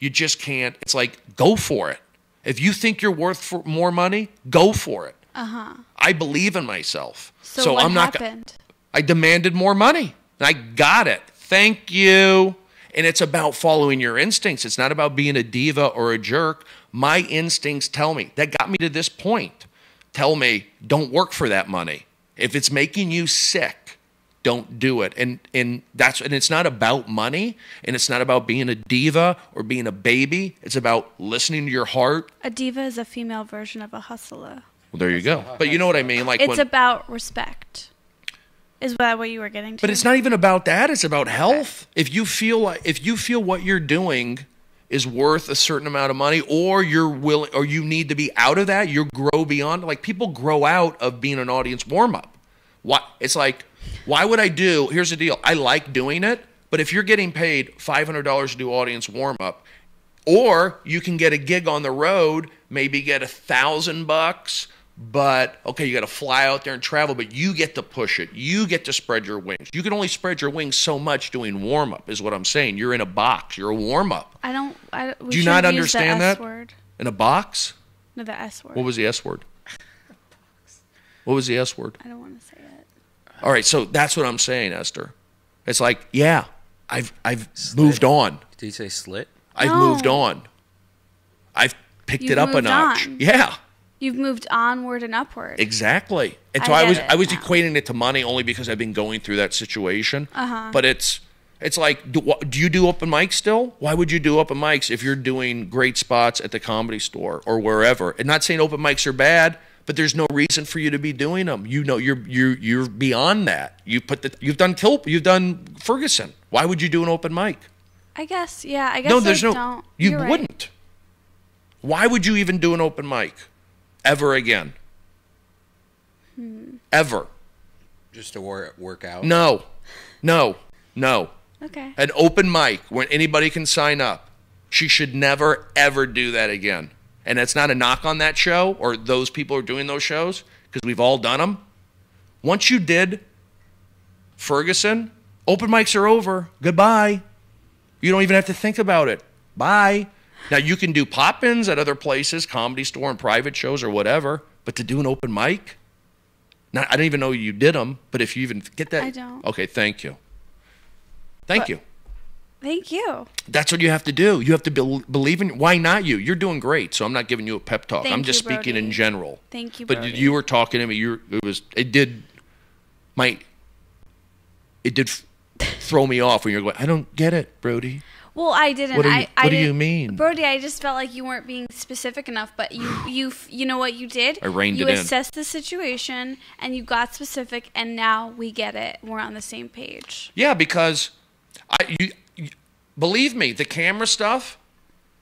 You just can't. It's like, go for it. If you think you're worth more money, go for it. Uh-huh. I believe in myself. So what I'm not. happened? I demanded more money. I got it. Thank you. And it's about following your instincts. It's not about being a diva or a jerk. My instincts tell me, that got me to this point. Tell me, don't work for that money. If it's making you sick, don't do it. And it's not about money, and it's not about being a diva or being a baby. It's about listening to your heart. A diva is a female version of a hustler. Well, there you go. But you know what I mean? Like it's about respect. Is that what you were getting to? But it's not even about that. It's about health. If you feel what you're doing is worth a certain amount of money, or you're willing, or you need to be out of that, you grow beyond. Like, people grow out of being an audience warm up. It's like, why would I do? Here's the deal. I like doing it, but if you're getting paid $500 to do audience warm up, or you can get a gig on the road, maybe get $1,000. But, okay, you got to fly out there and travel, but you get to push it. You get to spread your wings. You can only spread your wings so much doing warm-up is what I'm saying. You're in a box. You're a warm-up. Do you not understand that? Word. In a box? No, the S word. What was the S word? What was the S word? I don't want to say it. All right, so that's what I'm saying, Esther. It's like, yeah, I've moved on. Did you say slit? I've moved on. I've picked it up a notch. On. Yeah. You've moved onward and upward. Exactly. And so I was equating it to money only because I've been going through that situation. But it's like, do you do open mics still? Why would you do open mics if you're doing great spots at the Comedy Store or wherever? And not saying open mics are bad, but there's no reason for you to be doing them. You know, you're beyond that. You've done Ferguson. Why would you do an open mic? I guess, yeah. I guess don't. You You're wouldn't. Right. Why would you even do an open mic? Ever again. Ever. Just to work out? No. Okay. An open mic when anybody can sign up. She should never, ever do that again. And that's not a knock on that show or those people who are doing those shows, because we've all done them. Once you did Ferguson, open mics are over. Goodbye. You don't even have to think about it. Bye. Now, you can do pop-ins at other places, Comedy Store and private shows or whatever, but to do an open mic? Now, I don't even know you did them, but if you even get that... I don't. Okay, thank you. Thank you. Thank you. That's what you have to do. You have to believe in... Why not you? You're doing great, so I'm not giving you a pep talk. I'm just speaking in general. Thank you, But Brody. you were talking to me. It did throw me off when you're going, I don't get it, Brody. Well, I didn't. What do you mean? Brody, I just felt like you weren't being specific enough, but you know what you did? I reined it in. You assessed the situation, and you got specific, and now we get it. We're on the same page. Yeah, because believe me, the camera stuff,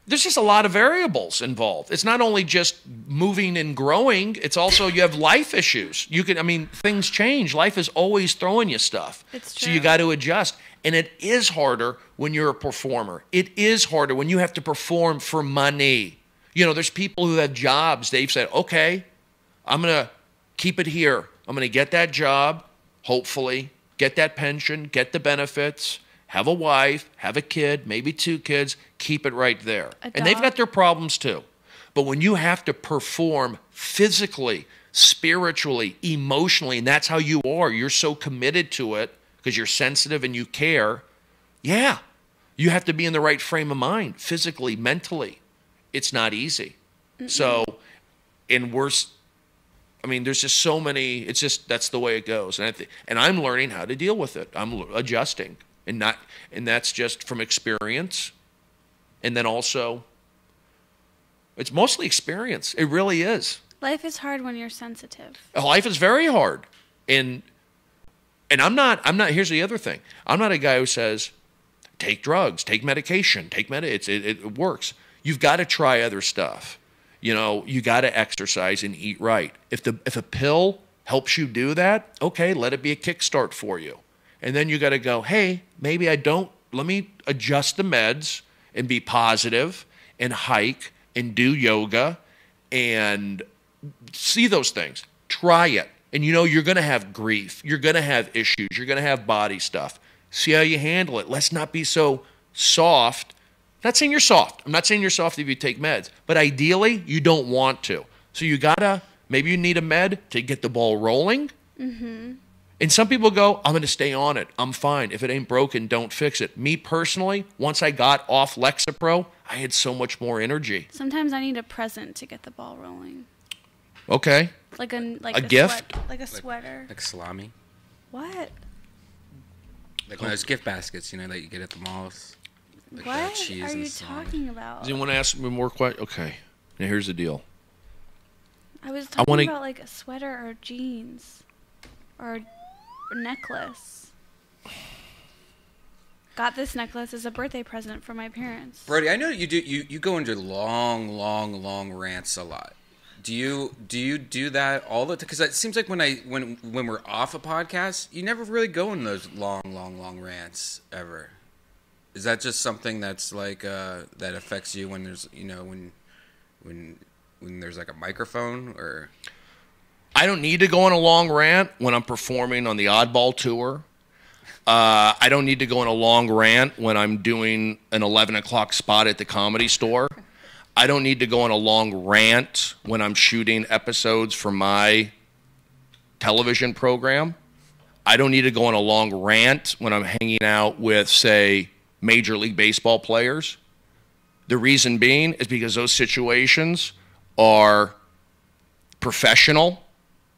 there's just a lot of variables involved. It's not only just moving and growing, it's also you have life issues. Things change. Life is always throwing you stuff. It's true. So you got to adjust. And it is harder when you're a performer. It is harder when you have to perform for money. You know, there's people who have jobs. They've said, okay, I'm going to keep it here. I'm going to get that job, hopefully, get that pension, get the benefits, have a wife, have a kid, maybe 2 kids, keep it right there. And they've got their problems too. But when you have to perform physically, spiritually, emotionally, and that's how you are, you're so committed to it, because you're sensitive and you care, yeah, you have to be in the right frame of mind, physically, mentally. It's not easy. So, there's just so many, that's the way it goes. And I'm learning how to deal with it. I'm adjusting, and that's just from experience. And then also, it's mostly experience. It really is. Life is hard when you're sensitive. Life is very hard. And I'm not, here's the other thing. I'm not a guy who says, take drugs, take medication, it works. You've got to try other stuff. You know, you got to exercise and eat right. If a pill helps you do that, okay, let it be a kickstart for you. And then you got to go, hey, maybe let me adjust the meds and be positive and hike and do yoga and see those things. Try it. And you know, you're going to have grief. You're going to have issues. You're going to have body stuff. See how you handle it. Let's not be so soft. I'm not saying you're soft. I'm not saying you're soft if you take meds. But ideally, you don't want to. So maybe you need a med to get the ball rolling. Mm-hmm. And some people go, I'm going to stay on it. I'm fine. If it ain't broken, don't fix it. Me personally, once I got off Lexapro, I had so much more energy. Sometimes I need a present to get the ball rolling. Okay. Like a gift? Like a sweater. Like salami. What? Like one of those gift baskets, that you get at the malls. Like What cheese are and you salami. talking about? Does anyone ask me more questions? Okay. Now here's the deal. I was talking wanna- about like a sweater or jeans or a necklace. Got this necklace as a birthday present from my parents. Brody, I know you do. You go into long rants a lot. Do you do that all the time? Because it seems like when we're off a podcast, you never really go in those long rants ever. Is that just something that's like that affects you when there's when there's like a microphone or? I don't need to go on a long rant when I'm performing on the Oddball tour. I don't need to go on a long rant when I'm doing an 11 o'clock spot at the Comedy Store. I don't need to go on a long rant when I'm shooting episodes for my television program. I don't need to go on a long rant when I'm hanging out with, say, Major League Baseball players. The reason being is because those situations are professional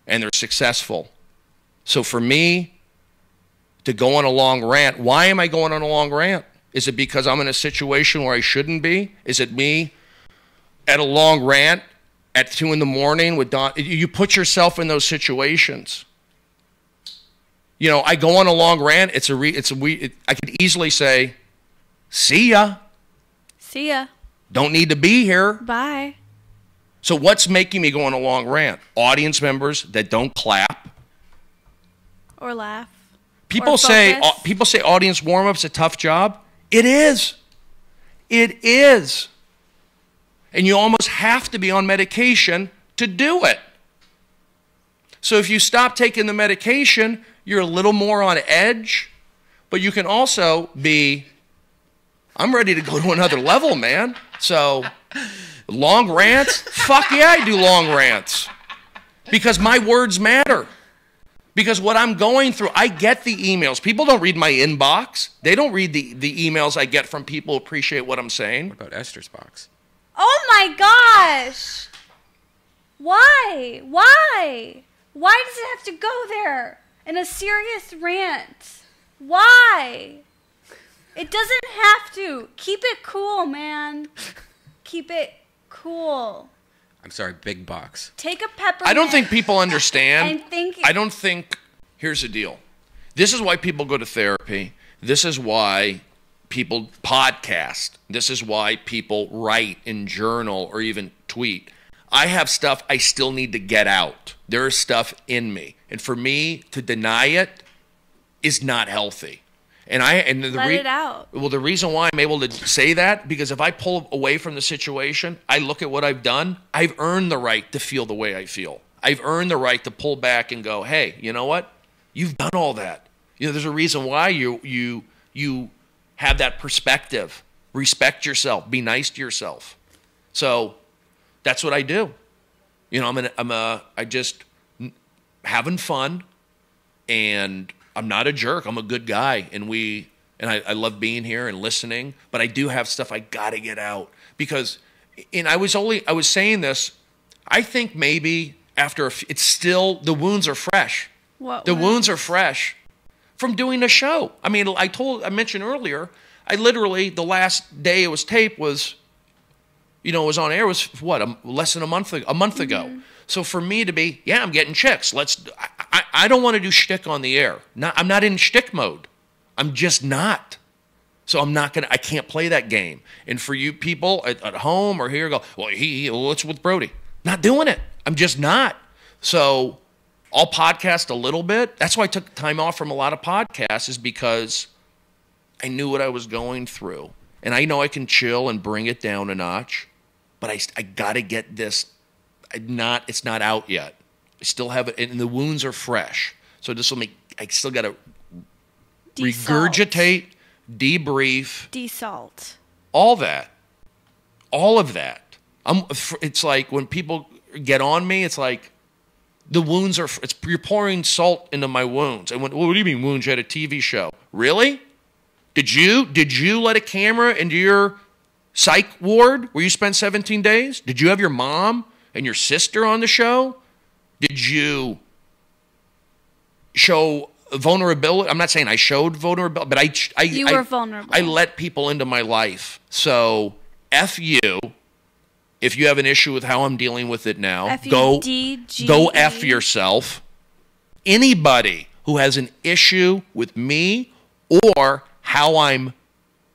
and they're successful. So for me to go on a long rant, why am I going on a long rant? Is it because I'm in a situation where I shouldn't be? Is it me at a long rant at 2 a.m. with Don? You put yourself in those situations. I go on a long rant. I could easily say, "See ya. See ya. Don't need to be here." Bye. So what's making me go on a long rant? Audience members that don't clap. Or laugh. People Or say focus. audience warm-up's a tough job. It is. It is. And you almost have to be on medication to do it. So if you stop taking the medication, you're a little more on edge, but you can also be, I'm ready to go to another level, man. So long rants? Fuck yeah, I do long rants. Because my words matter. Because what I'm going through, I get the emails. People don't read my inbox. They don't read the emails I get from people who appreciate what I'm saying. What about Esther's box? Oh my gosh! Why? Why? Why does it have to go there in a serious rant? Why? It doesn't have to. Keep it cool, man. Keep it cool. I'm sorry, big box. Take a peppermint. I don't think people understand. And Here's the deal. This is why people go to therapy. This is why people podcast. This is why people write and journal or even tweet. I have stuff I still need to get out. There is stuff in me. And for me to deny it is not healthy. let it out. Well, the reason why I'm able to say that, because if I pull away from the situation, I look at what I've done, I've earned the right to feel the way I feel. I've earned the right to pull back and go, hey, you know what? You've done all that. There's a reason why you have that perspective. Respect yourself. Be nice to yourself. So that's what I do. I just having fun, and I'm not a jerk. I'm a good guy, and I love being here and listening. But I do have stuff I gotta get out because, I was saying this. I think maybe after it's still the wounds are fresh. The wounds are fresh from doing the show. I mean, I mentioned earlier. I literally the last day it was taped was, it was on air was what less than a month ago. Mm-hmm. So for me to be, I'm getting chicks. I don't want to do shtick on the air. I'm not in shtick mode. I'm just not. So I can't play that game. And for you people at home or here, go, well, what's with Brody? Not doing it. I'm just not. So I'll podcast a little bit. That's why I took time off from a lot of podcasts, is because I knew what I was going through. And I know I can chill and bring it down a notch, but I got to get this. It's not out yet. I still have it, and the wounds are fresh. So this will I still got to regurgitate, debrief. Desalt. All that. All of that. It's like when people get on me, it's like The wounds are, you're pouring salt into my wounds. I went, well, what do you mean wounds? You had a TV show. Really? Did you let a camera into your psych ward where you spent 17 days? Did you have your mom and your sister on the show? Did you show vulnerability? I'm not saying I showed vulnerability, but You were vulnerable. I let people into my life. So F you. If you have an issue with how I'm dealing with it now, go F yourself. Anybody who has an issue with me or how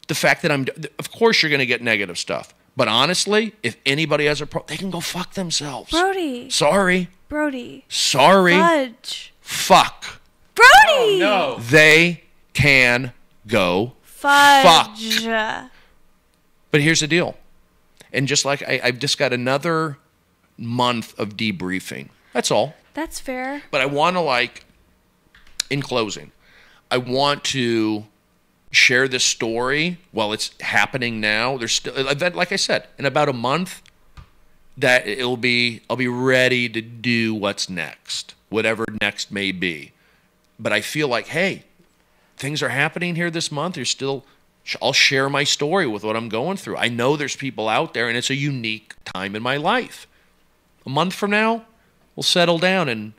the fact that of course you're going to get negative stuff. But honestly, if anybody has a problem, they can go fuck themselves. Brody. Sorry. Brody. Sorry. Fudge. Fuck. Brody. No. They can go Fudge. fuck. But here's the deal. And just like I've just got another month of debriefing. That's all. That's fair. But I want to, in closing, I want to share this story while it's happening now. There's still, like I said, in about a month, that I'll be ready to do what's next, whatever next may be. But I feel like, hey, things are happening here this month. I'll share my story with what I'm going through. I know there's people out there, and it's a unique time in my life. A month from now, we'll settle down and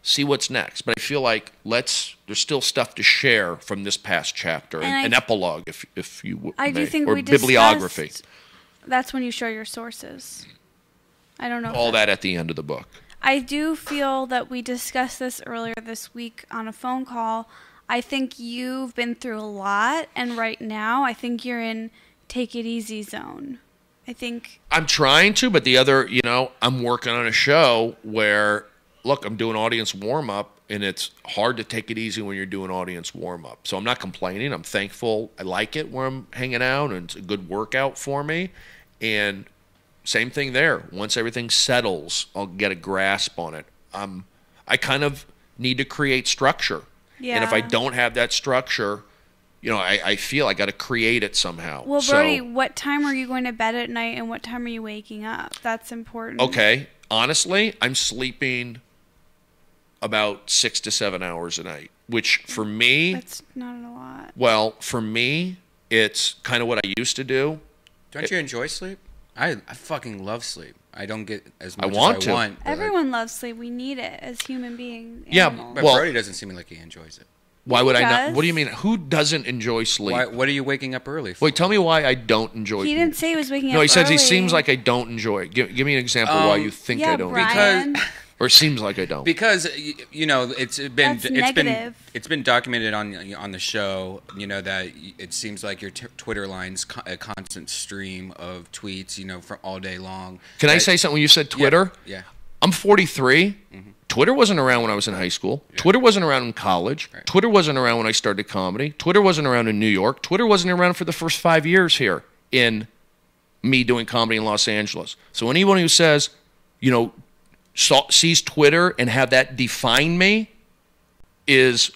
see what's next. But I feel like there's still stuff to share from this past chapter, an epilogue, if you may, I do think or we bibliography. discussed, that's when you show your sources. I don't know. All that at the end of the book. I do feel that we discussed this earlier this week on a phone call. I think you've been through a lot, and right now I think you're in take it easy zone. I think I'm trying to, but the other, I'm working on a show where, look, I'm doing audience warm-up, and it's hard to take it easy when you're doing audience warm-up. So I'm not complaining. I'm thankful. I like it where I'm hanging out, and it's a good workout for me. And same thing there. Once everything settles, I'll get a grasp on it. I kind of need to create structure. Yeah. And if I don't have that structure, I feel I got to create it somehow. Well, Brody, what time are you going to bed at night, and what time are you waking up? That's important. Okay. Honestly, I'm sleeping about 6 to 7 hours a night, which for me... That's not a lot. Well, for me, it's kind of what I used to do. Don't you enjoy sleep? I fucking love sleep. I don't get as much I want as to. I want. Everyone loves sleep. We need it as human beings. Yeah, But Well- Brody doesn't seem like he enjoys it. Why would I not? does. What do you mean? Who doesn't enjoy sleep? What are you waking up early for? Wait, tell me why I don't enjoy He didn't say he was waking up No, he says he early. seems like I don't enjoy it. Give me an example why you think yeah, I don't. Brian. Or seems like I don't. Because it's been That's negative. it's been documented on the show. That it seems like your Twitter line's a constant stream of tweets. For all day long. Can I say something? When you said Twitter, Yeah. I'm 43. Twitter wasn't around when I was in high school. Twitter wasn't around in college. Right. Twitter wasn't around when I started comedy. Twitter wasn't around in New York. Twitter wasn't around for the first 5 years here in me doing comedy in Los Angeles. So anyone who says, sees Twitter and have that define me is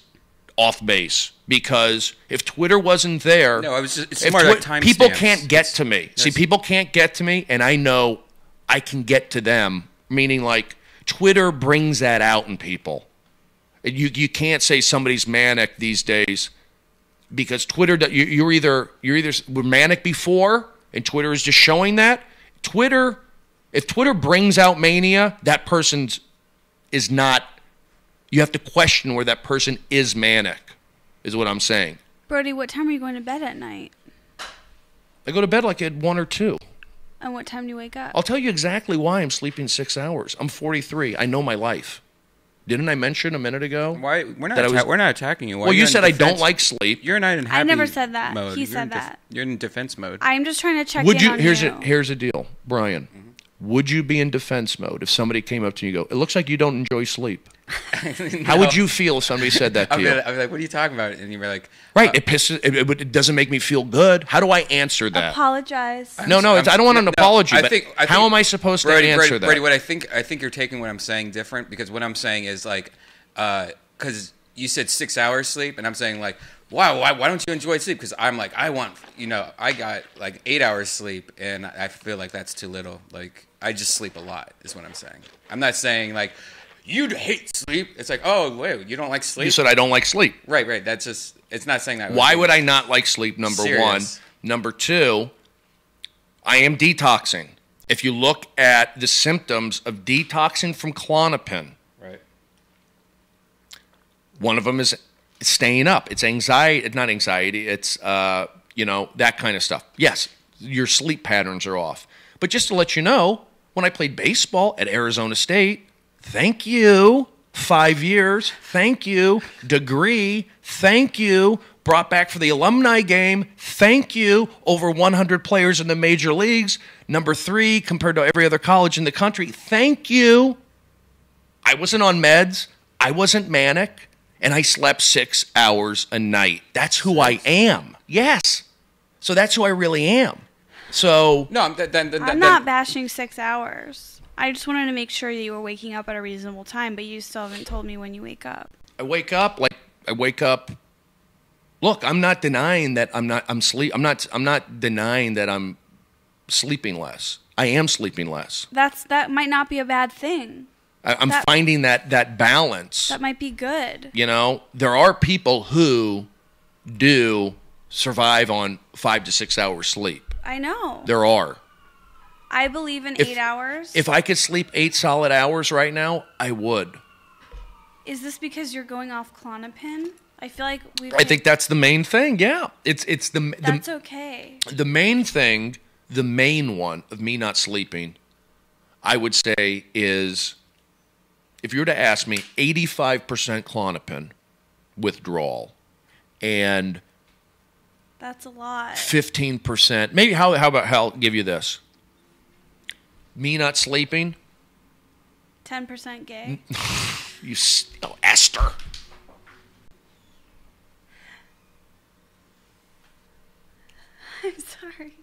off base. Because if Twitter wasn't there, No, it's if more like timestamps. people can't get to me. See, people can't get to me, and I know I can get to them. Meaning, Twitter brings that out in people. You can't say somebody's manic these days because Twitter. You're either were manic before, and Twitter is just showing that. If Twitter brings out mania, that person's is not. You have to question where that person is manic, is what I'm saying. Brody, what time are you going to bed at night? I go to bed at 1 or 2. And what time do you wake up? I'll tell you exactly why I'm sleeping 6 hours. I'm 43. I know my life. Didn't I mention a minute ago? Why we're that I was- not we're not attacking you. Why Well, you you're in said I defense- don't like sleep. You're not in happy I never said that. mode. He You're said in that. You're in defense mode. I'm just trying to check Would in you? on Here's you. here's the deal, Brian. Would you be in defense mode if somebody came up to you and go, "It looks like you don't enjoy sleep"? How would you feel if somebody said that to I'd you? be like, what are you talking about? And you'd be like, Right? It pisses. It doesn't make me feel good. How do I answer that? Apologize. No, I don't want an apology. I but think- how am I supposed to answer that? Brady, what I think you're taking what I'm saying different because what I'm saying is because you said 6 hours sleep and I'm saying wow, why don't you enjoy sleep? Because I'm I want, I got 8 hours sleep and I feel like that's too little. I just sleep a lot is what I'm saying. I'm not saying you'd hate sleep. It's like, oh, wait, you don't like sleep? You said I don't like sleep. Right. That's just, it's not saying that. Why would I not like sleep, number Serious. one? Number two, I am detoxing. If you look at the symptoms of detoxing from Klonopin, Right. one of them is staying up. It's anxiety, not anxiety, it's, that kind of stuff. Yes, your sleep patterns are off. But just to let you know, when I played baseball at Arizona State, thank you, 5 years, thank you, degree, thank you, brought back for the alumni game, thank you, over 100 players in the major leagues, number 3 compared to every other college in the country, thank you. I wasn't on meds, I wasn't manic, and I slept 6 hours a night. That's who I am. Yes. So that's who I really am. So No, I'm not bashing 6 hours. I just wanted to make sure that you were waking up at a reasonable time, but you still haven't told me when you wake up. I wake up. Look, I'm not denying that I'm not denying that I'm sleeping less. I am sleeping less. That might not be a bad thing. I'm finding that balance. That might be good. There are people who do survive on 5 to 6 hours sleep. I know. There are. I believe in 8 hours. If I could sleep 8 solid hours right now, I would. Is this because you're going off Klonopin? I feel like I think that's the main thing. Yeah, it's That's okay. The main thing, the main one of me not sleeping, I would say is, if you were to ask me, 85% Klonopin withdrawal, and that's a lot. 15%. Maybe how about I'll give you this? Me not sleeping. 10% gay. Esther. I'm sorry.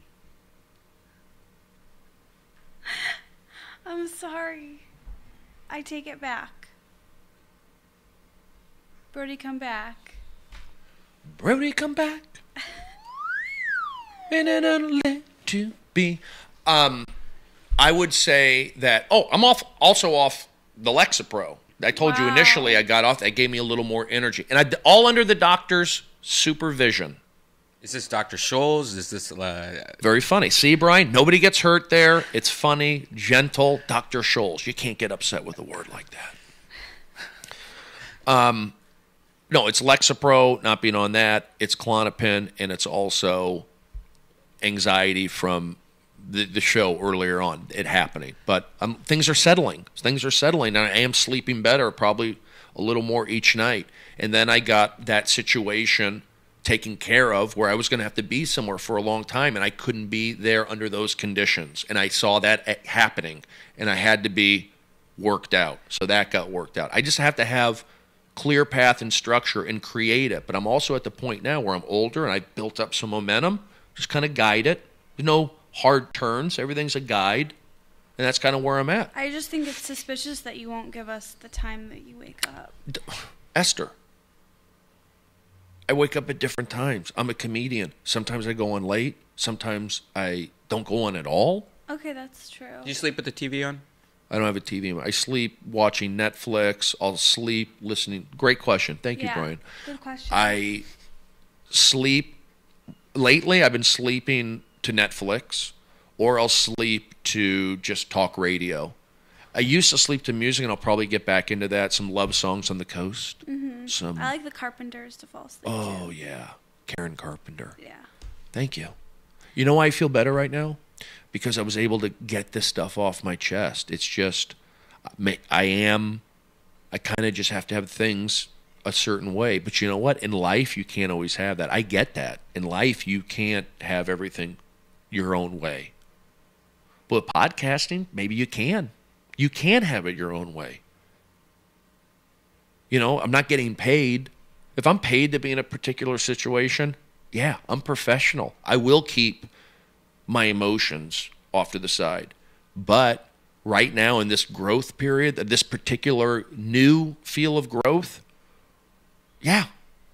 I'm sorry. I take it back. Brody, come back. Brody, come back. And then I'll let you be. I would say that. Oh, I'm also off the Lexapro. I told you initially I got off. That gave me a little more energy, and all under the doctor's supervision. Is this Dr. Scholl's? Is this... Very funny. See, Brian? Nobody gets hurt there. It's funny, gentle. Dr. Scholl's. You can't get upset with a word like that. No, it's Lexapro, not being on that. It's Klonopin, and it's also anxiety from the show earlier on, it happening. But things are settling. Things are settling, and I am sleeping better, probably a little more each night. And then I got that situation taken care of where I was going to have to be somewhere for a long time, and I couldn't be there under those conditions. And I saw that happening, and I had to be worked out. So that got worked out. I just have to have clear path and structure and create it. But I'm also at the point now where I'm older, and I built up some momentum, just kind of guide it. There's no hard turns. Everything's a guide. And that's kind of where I'm at. I just think it's suspicious that you won't give us the time that you wake up. Esther, I wake up at different times. I'm a comedian. Sometimes I go on late. Sometimes I don't go on at all. Okay, that's true. Do you sleep with the TV on? I don't have a TV. I sleep watching Netflix. I'll sleep listening. Great question. Thank you, Brian. Good question. I sleep. Lately, I've been sleeping to Netflix, or I'll sleep to just talk radio. I used to sleep to music, and I'll probably get back into that. Some love songs on the coast. Mm-hmm. I like the Carpenters to fall asleep to. Yeah. Karen Carpenter. Yeah. Thank you. You know why I feel better right now? Because I was able to get this stuff off my chest. It's just, I kind of just have to have things a certain way. But you know what? In life, you can't always have that. I get that. In life, you can't have everything your own way. But podcasting, maybe you can. You can have it your own way. You know, I'm not getting paid. If I'm paid to be in a particular situation, yeah, I'm professional. I will keep my emotions off to the side. But right now in this growth period, this particular new feel of growth, yeah,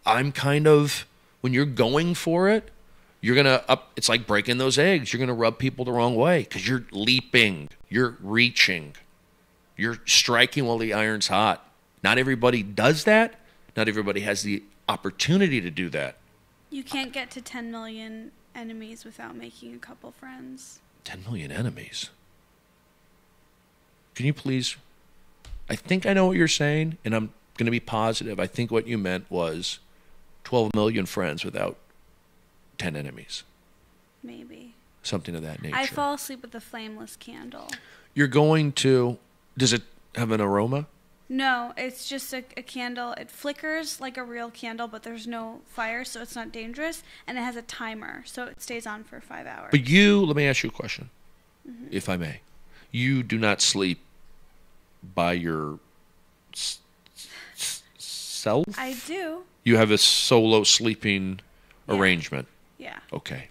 I'm kind of, when you're going for it, you're going to it's like breaking those eggs. You're going to rub people the wrong way because you're leaping, you're reaching. You're striking while the iron's hot. Not everybody does that. Not everybody has the opportunity to do that. You can't get to 10 million enemies without making a couple friends. 10 million enemies. Can you please? I think I know what you're saying, and I'm going to be positive. I think what you meant was 12 million friends without 10 enemies. Maybe. Something of that nature. I fall asleep with a flameless candle. You're going to... Does it have an aroma? No, it's just a candle. It flickers like a real candle, but there's no fire, so it's not dangerous. And it has a timer, so it stays on for 5 hours. But you... Let me ask you a question, if I may. You do not sleep by your self? I do. You have a solo sleeping arrangement? Yeah. Okay.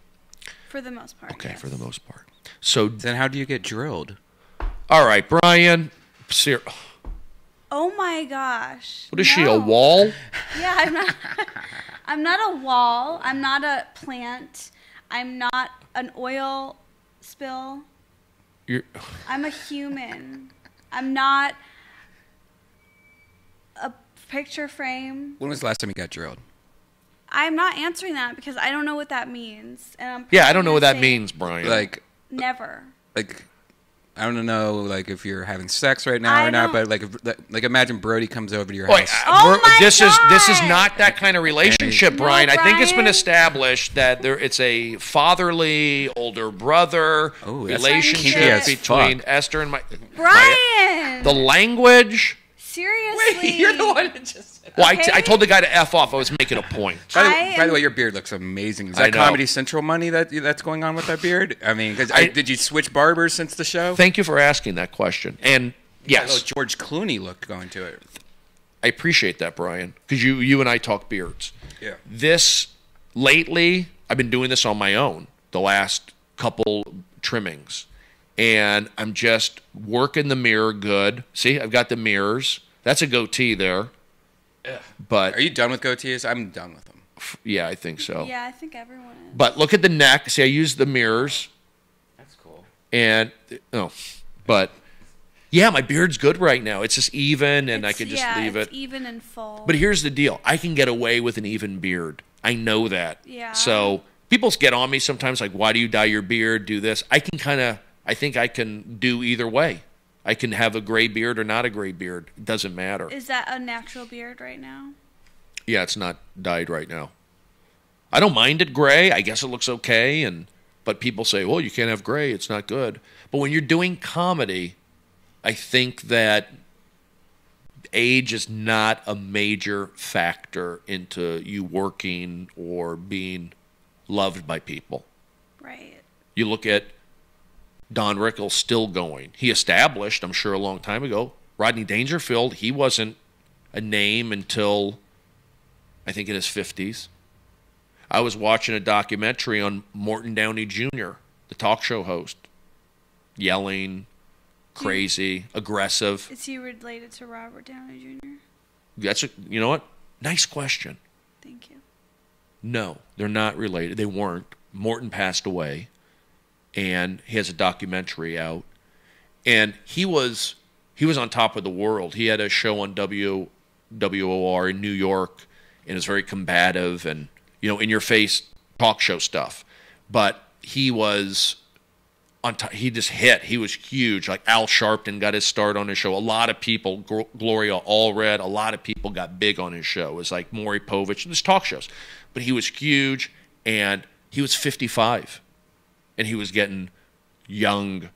For the most part. Okay, yes. for the most part. So, Then how do you get drilled? all right, Brian. Oh my gosh. What is she, a No. wall? Yeah, I'm not. I'm not a wall. I'm not a plant. I'm not an oil spill. You're, I'm a human. I'm not a picture frame. When was the last time you got drilled? I'm not answering that because I don't know what that means. And I'm yeah, I don't know what that gonna say means, Brian. Like, Never. I don't know, like if you're having sex right now I or not, don't- but like imagine Brody comes over to your Wait, house. Oh my this is God! not that kind of relationship, No, Brian. I think it's been Brian. established that it's a fatherly older brother Oh, that's relationship kinky as between fuck. Esther and Brian! the language. Seriously. that just. Well, Okay. I told the guy to F off. I was making a point. By the am- way, your beard looks amazing. Is I that know. Comedy Central money that's going on with that beard? I mean, because did you switch barbers since the show? Thank you for asking that question. And yes, Oh, George Clooney looked going to it. I appreciate that, Brian, because you and I talk beards. Yeah. This lately, I've been doing this on my own the last couple trimmings, and I'm just working the mirror good. See, I've got the mirrors. That's a goatee there. But Are you done with goatees? I'm done with them. yeah, I think so. Yeah, I think everyone is. But look at the neck. See, I use the mirrors, That's cool. and but yeah, my beard's good right now. It's just even, and I could just leave it's it. even and full. But here's the deal: I can get away with an even beard. I know that. Yeah. So people get on me sometimes, like, "Why do you dye your beard? Do this?" I think I can do either way. I can have a gray beard or not a gray beard. It doesn't matter. Is that a natural beard right now? Yeah, it's not dyed right now. I don't mind it gray. I guess it looks okay, but people say, "Well, you can't have gray. It's not good." But when you're doing comedy, I think that age is not a major factor into you working or being loved by people. Right. You look at Don Rickles still going. He established, I'm sure, a long time ago. Rodney Dangerfield, he wasn't a name until, I think, in his 50s. I was watching a documentary on Morton Downey Jr., the talk show host, yelling, crazy, aggressive. Is he related to Robert Downey Jr.? You know what? Nice question. Thank you. No, they're not related. They weren't. Morton passed away, and he has a documentary out. And he was on top of the world. He had a show on WOR in New York, and it was very combative and, in-your-face talk show stuff. But he was on top. He just hit. He was huge. Like Al Sharpton got his start on his show. A lot of people, Gloria Allred, a lot of people got big on his show. It was like Maury Povich, and his talk shows. But he was huge, and he was 55, and he was getting young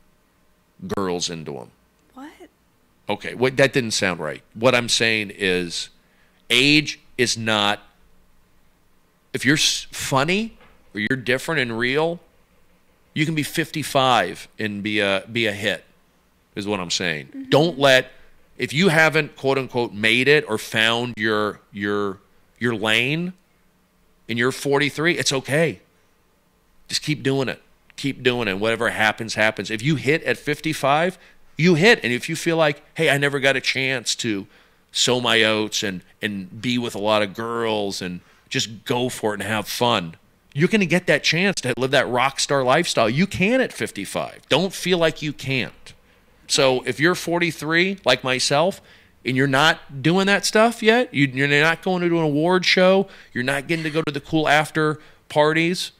girls into him. What? Okay, that didn't sound right. What I'm saying is age is not, if you're funny or you're different and real, you can be 55 and be a hit, is what I'm saying. Mm-hmm. Don't if you haven't, quote unquote, made it or found your lane and you're 43, it's okay. Just keep doing it. Keep doing it. Whatever happens, happens. If you hit at 55, you hit. And if you feel like, hey, I never got a chance to sow my oats and be with a lot of girls and just go for it and have fun, you're going to get that chance to live that rock star lifestyle. You can at 55. Don't feel like you can't. So if you're 43, like myself, and you're not doing that stuff yet, you're not going to an award show, you're not getting to go to the cool after parties,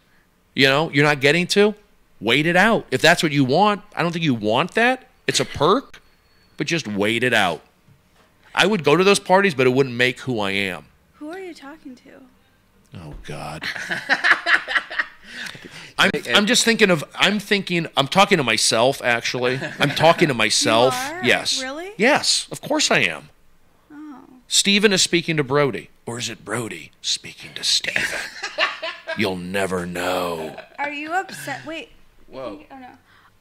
you're not getting to, wait it out. If that's what you want, I don't think you want that. It's a perk, but just wait it out. I would go to those parties, but it wouldn't make who I am. Who are you talking to? Oh, God. I'm just thinking I'm talking to myself, actually. I'm talking to myself. You are? Yes. Really? Yes, of course I am. Oh. Steven is speaking to Brody. Or is it Brody speaking to Steven? You'll never know. Are you upset? Wait. Whoa. Oh, no.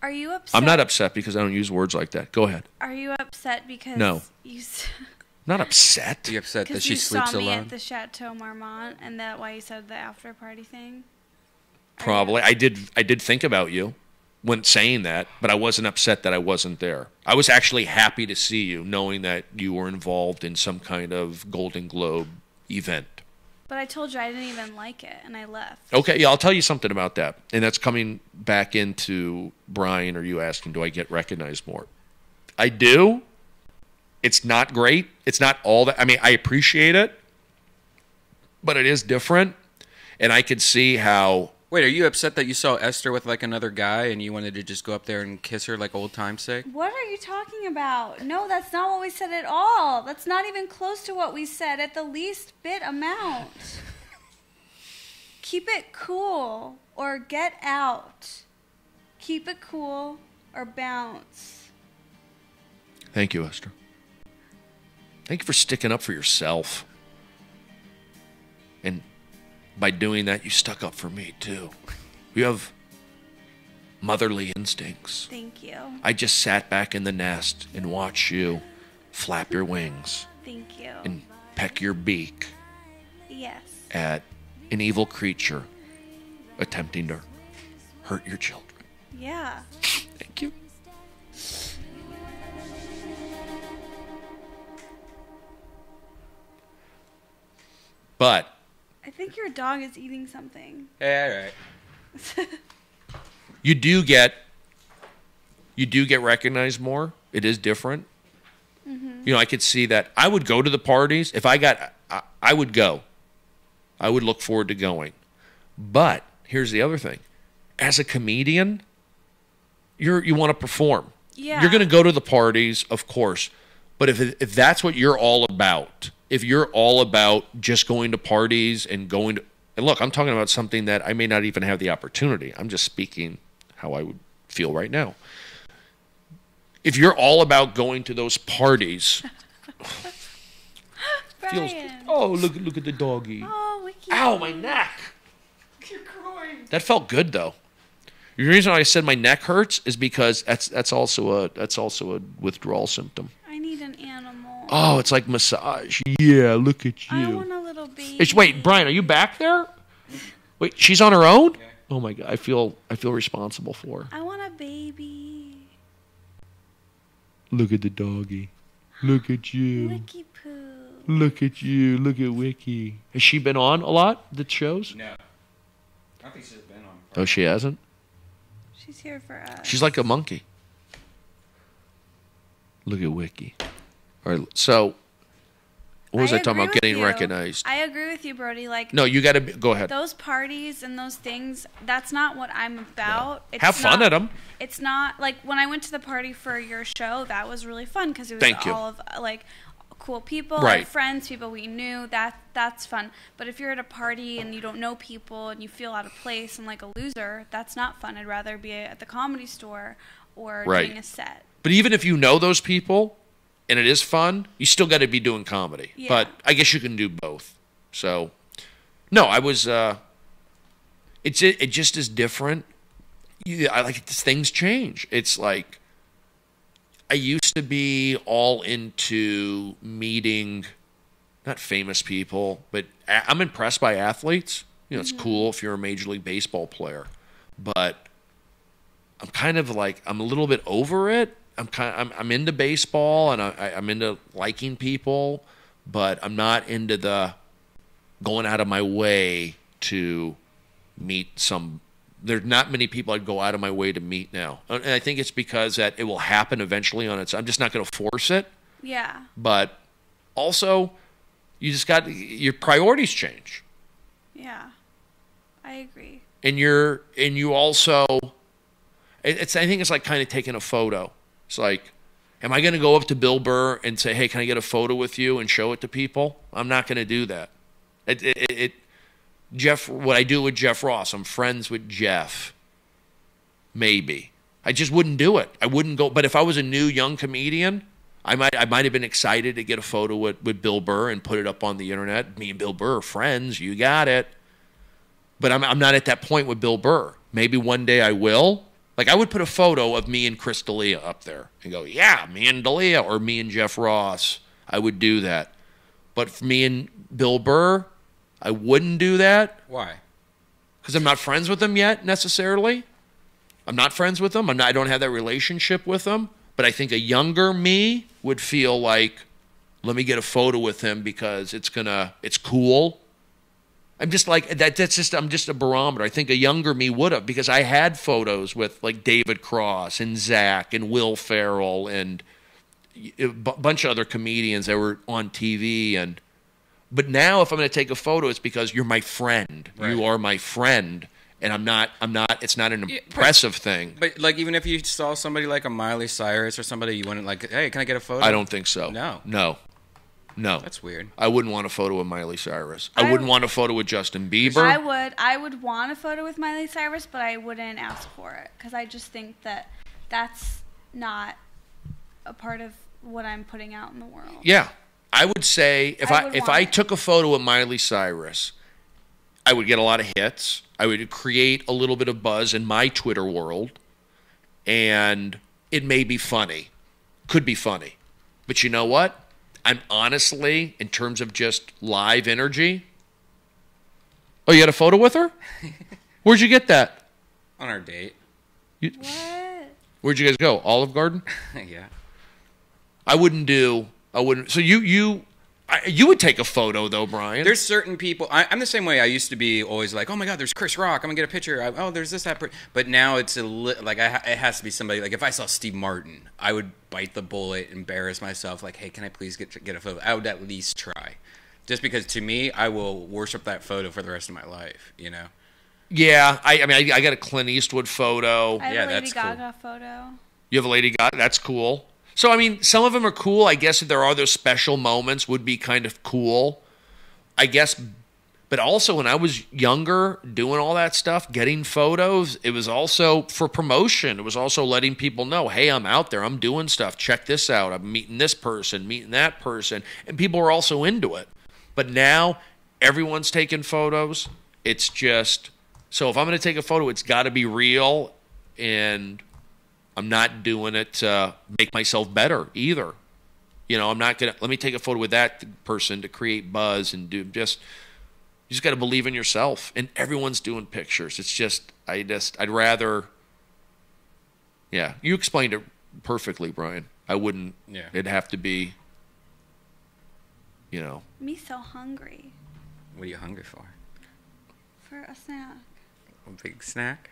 Are you upset? I'm not upset because I don't use words like that. Go ahead. Are you upset because No. you Not upset. Are you upset that because she you sleeps saw me alone? at the Chateau Marmont and that why you said the after party thing? Probably. I did think about you when saying that, but I wasn't upset that I wasn't there. I was actually happy to see you, knowing that you were involved in some kind of Golden Globe event. But I told you I didn't even like it and I left. Okay, yeah, I'll tell you something about that. And that's coming back into Brian or you asking, do I get recognized more? I do. It's not great. It's not all that. I mean, I appreciate it, but it is different. And I could see how... Wait, are you upset that you saw Esther with like another guy and you wanted to just go up there and kiss her like old time's sake? What are you talking about? No, that's not what we said at all. That's not even close to what we said at the least bit amount. Keep it cool or get out. Keep it cool or bounce. Thank you, Esther. Thank you for sticking up for yourself. And by doing that, you stuck up for me, too. You have motherly instincts. Thank you. I just sat back in the nest and watched you flap your wings Thank you. and peck your beak Yes. at an evil creature attempting to hurt your children. Yeah. Thank you. But I think your dog is eating something. Yeah, all right. you do get recognized more. It is different. Mm-hmm. I could see that. I would go to the parties if I would go. I would look forward to going. But here's the other thing: as a comedian, you want to perform. Yeah. You're going to go to the parties, of course. But if that's what you're all about, if you're all about just going to parties and going to, and look, I'm talking about something that I may not even have the opportunity. I'm just speaking how I would feel right now. If you're all about going to those parties, Brian. look at the doggy. Oh, Wiki. Ow, my neck. You're growing. That felt good though. The reason I said my neck hurts is because that's also a withdrawal symptom. I need an animal. Oh, it's like massage. Yeah, look at I you. want a little baby. Wait, Brian, are you back there? Wait, she's on her own? Oh my God, I feel responsible for her. I want a baby. Look at the doggy. Look at you. Wiki poo. Look at you. Look at Wiki. Has she been on a lot, the shows? No. I don't think she's been on. Oh, she hasn't? She's here for us. She's like a monkey. Look at Wiki. All right, so what was I talking agree about? with Getting you. recognized. I agree with you, Brody. Like, No, you got to go ahead. those parties and those things, that's not what I'm about. It's Have fun not- at them. It's not like when I went to the party for your show, that was really fun because it was Thank you. all of like cool people, Right. our friends, people we knew. That's fun. But if you're at a party and you don't know people and you feel out of place and like a loser, that's not fun. I'd rather be at the Comedy Store or Right. doing a set. But even if you know those people and it is fun, you still got to be doing comedy. Yeah. But I guess you can do both. So, no, I was. It just is different. I like things change. It's like I used to be all into meeting, not famous people, but I'm impressed by athletes. It's cool if you're a Major League Baseball player, but I'm kind of like I'm a little bit over it. I'm into baseball and I'm into liking people, but I'm not into the going out of my way to meet some There's not many people I'd go out of my way to meet now. And I think it's because that it will happen eventually on its own. I'm just not going to force it. Yeah. But also, you just got your priorities change. Yeah. I agree. And you also, I think it's like kind of taking a photo. It's like, am I going to go up to Bill Burr and say, hey, can I get a photo with you and show it to people? I'm not going to do that. Jeff, what I do with Jeff Ross, I'm friends with Jeff. Maybe. I just wouldn't do it. I wouldn't go. But if I was a new young comedian, I might have been excited to get a photo with Bill Burr and put it up on the internet. Me and Bill Burr are friends. You got it. But I'm not at that point with Bill Burr. Maybe one day I will. Like, I would put a photo of me and Chris D'Elia up there and go, yeah, me and D'Elia, or me and Jeff Ross. I would do that. But for me and Bill Burr, I wouldn't do that. Why? Because I'm not friends with him yet, necessarily. I'm not friends with him. I don't have that relationship with him. But I think a younger me would feel like, let me get a photo with him because it's cool. I'm just like I'm just a barometer. I think a younger me would have, because I had photos with like David Cross and Zach and Will Ferrell and a bunch of other comedians that were on TV. But now if I'm going to take a photo, it's because you're my friend. Right. You are my friend. And I'm not, it's not an impressive thing. But like, even if you saw somebody like a Miley Cyrus or somebody, you wouldn't like, hey, can I get a photo? I don't think so. No. That's weird. I wouldn't want a photo with Miley Cyrus. I wouldn't want a photo with Justin Bieber. I would want a photo with Miley Cyrus, but I wouldn't ask for it because I just think that that's not a part of what I'm putting out in the world. Yeah. I would say if I took a photo with Miley Cyrus, I would get a lot of hits. I would create a little bit of buzz in my Twitter world, and it may be funny. Could be funny. But you know what? I'm honestly, in terms of just live energy. Oh, you had a photo with her? Where'd you get that? On our date. What? Where'd you guys go? Olive Garden? Yeah. I wouldn't. So you would take a photo though, Brian. There's certain people. I'm the same way. I used to be always like, oh my God, there's Chris Rock. I'm gonna get a picture. There's this, that. But now it's it has to be somebody. Like if I saw Steve Martin, I would bite the bullet, embarrass myself. Like, hey, can I please get a photo? I would at least try, just because to me, I will worship that photo for the rest of my life. You know. Yeah, I mean, I got a Clint Eastwood photo. I have a Lady Gaga photo. You have a Lady Gaga. That's cool. So, I mean, some of them are cool. I guess if there are those special moments would be kind of cool. I guess, but also when I was younger, doing all that stuff, getting photos, it was also for promotion. It was also letting people know, hey, I'm out there. I'm doing stuff. Check this out. I'm meeting this person, meeting that person. And people were also into it. But now everyone's taking photos. It's just, so if I'm going to take a photo, it's got to be real, and I'm not doing it to make myself better either. You know, I'm not going to, let me take a photo with that person to create buzz and you just got to believe in yourself. And everyone's doing pictures. It's just, I'd rather, yeah. You explained it perfectly, Brian. I wouldn't, it'd have to be, you know. Me so hungry. What are you hungry for? For a snack. A big snack?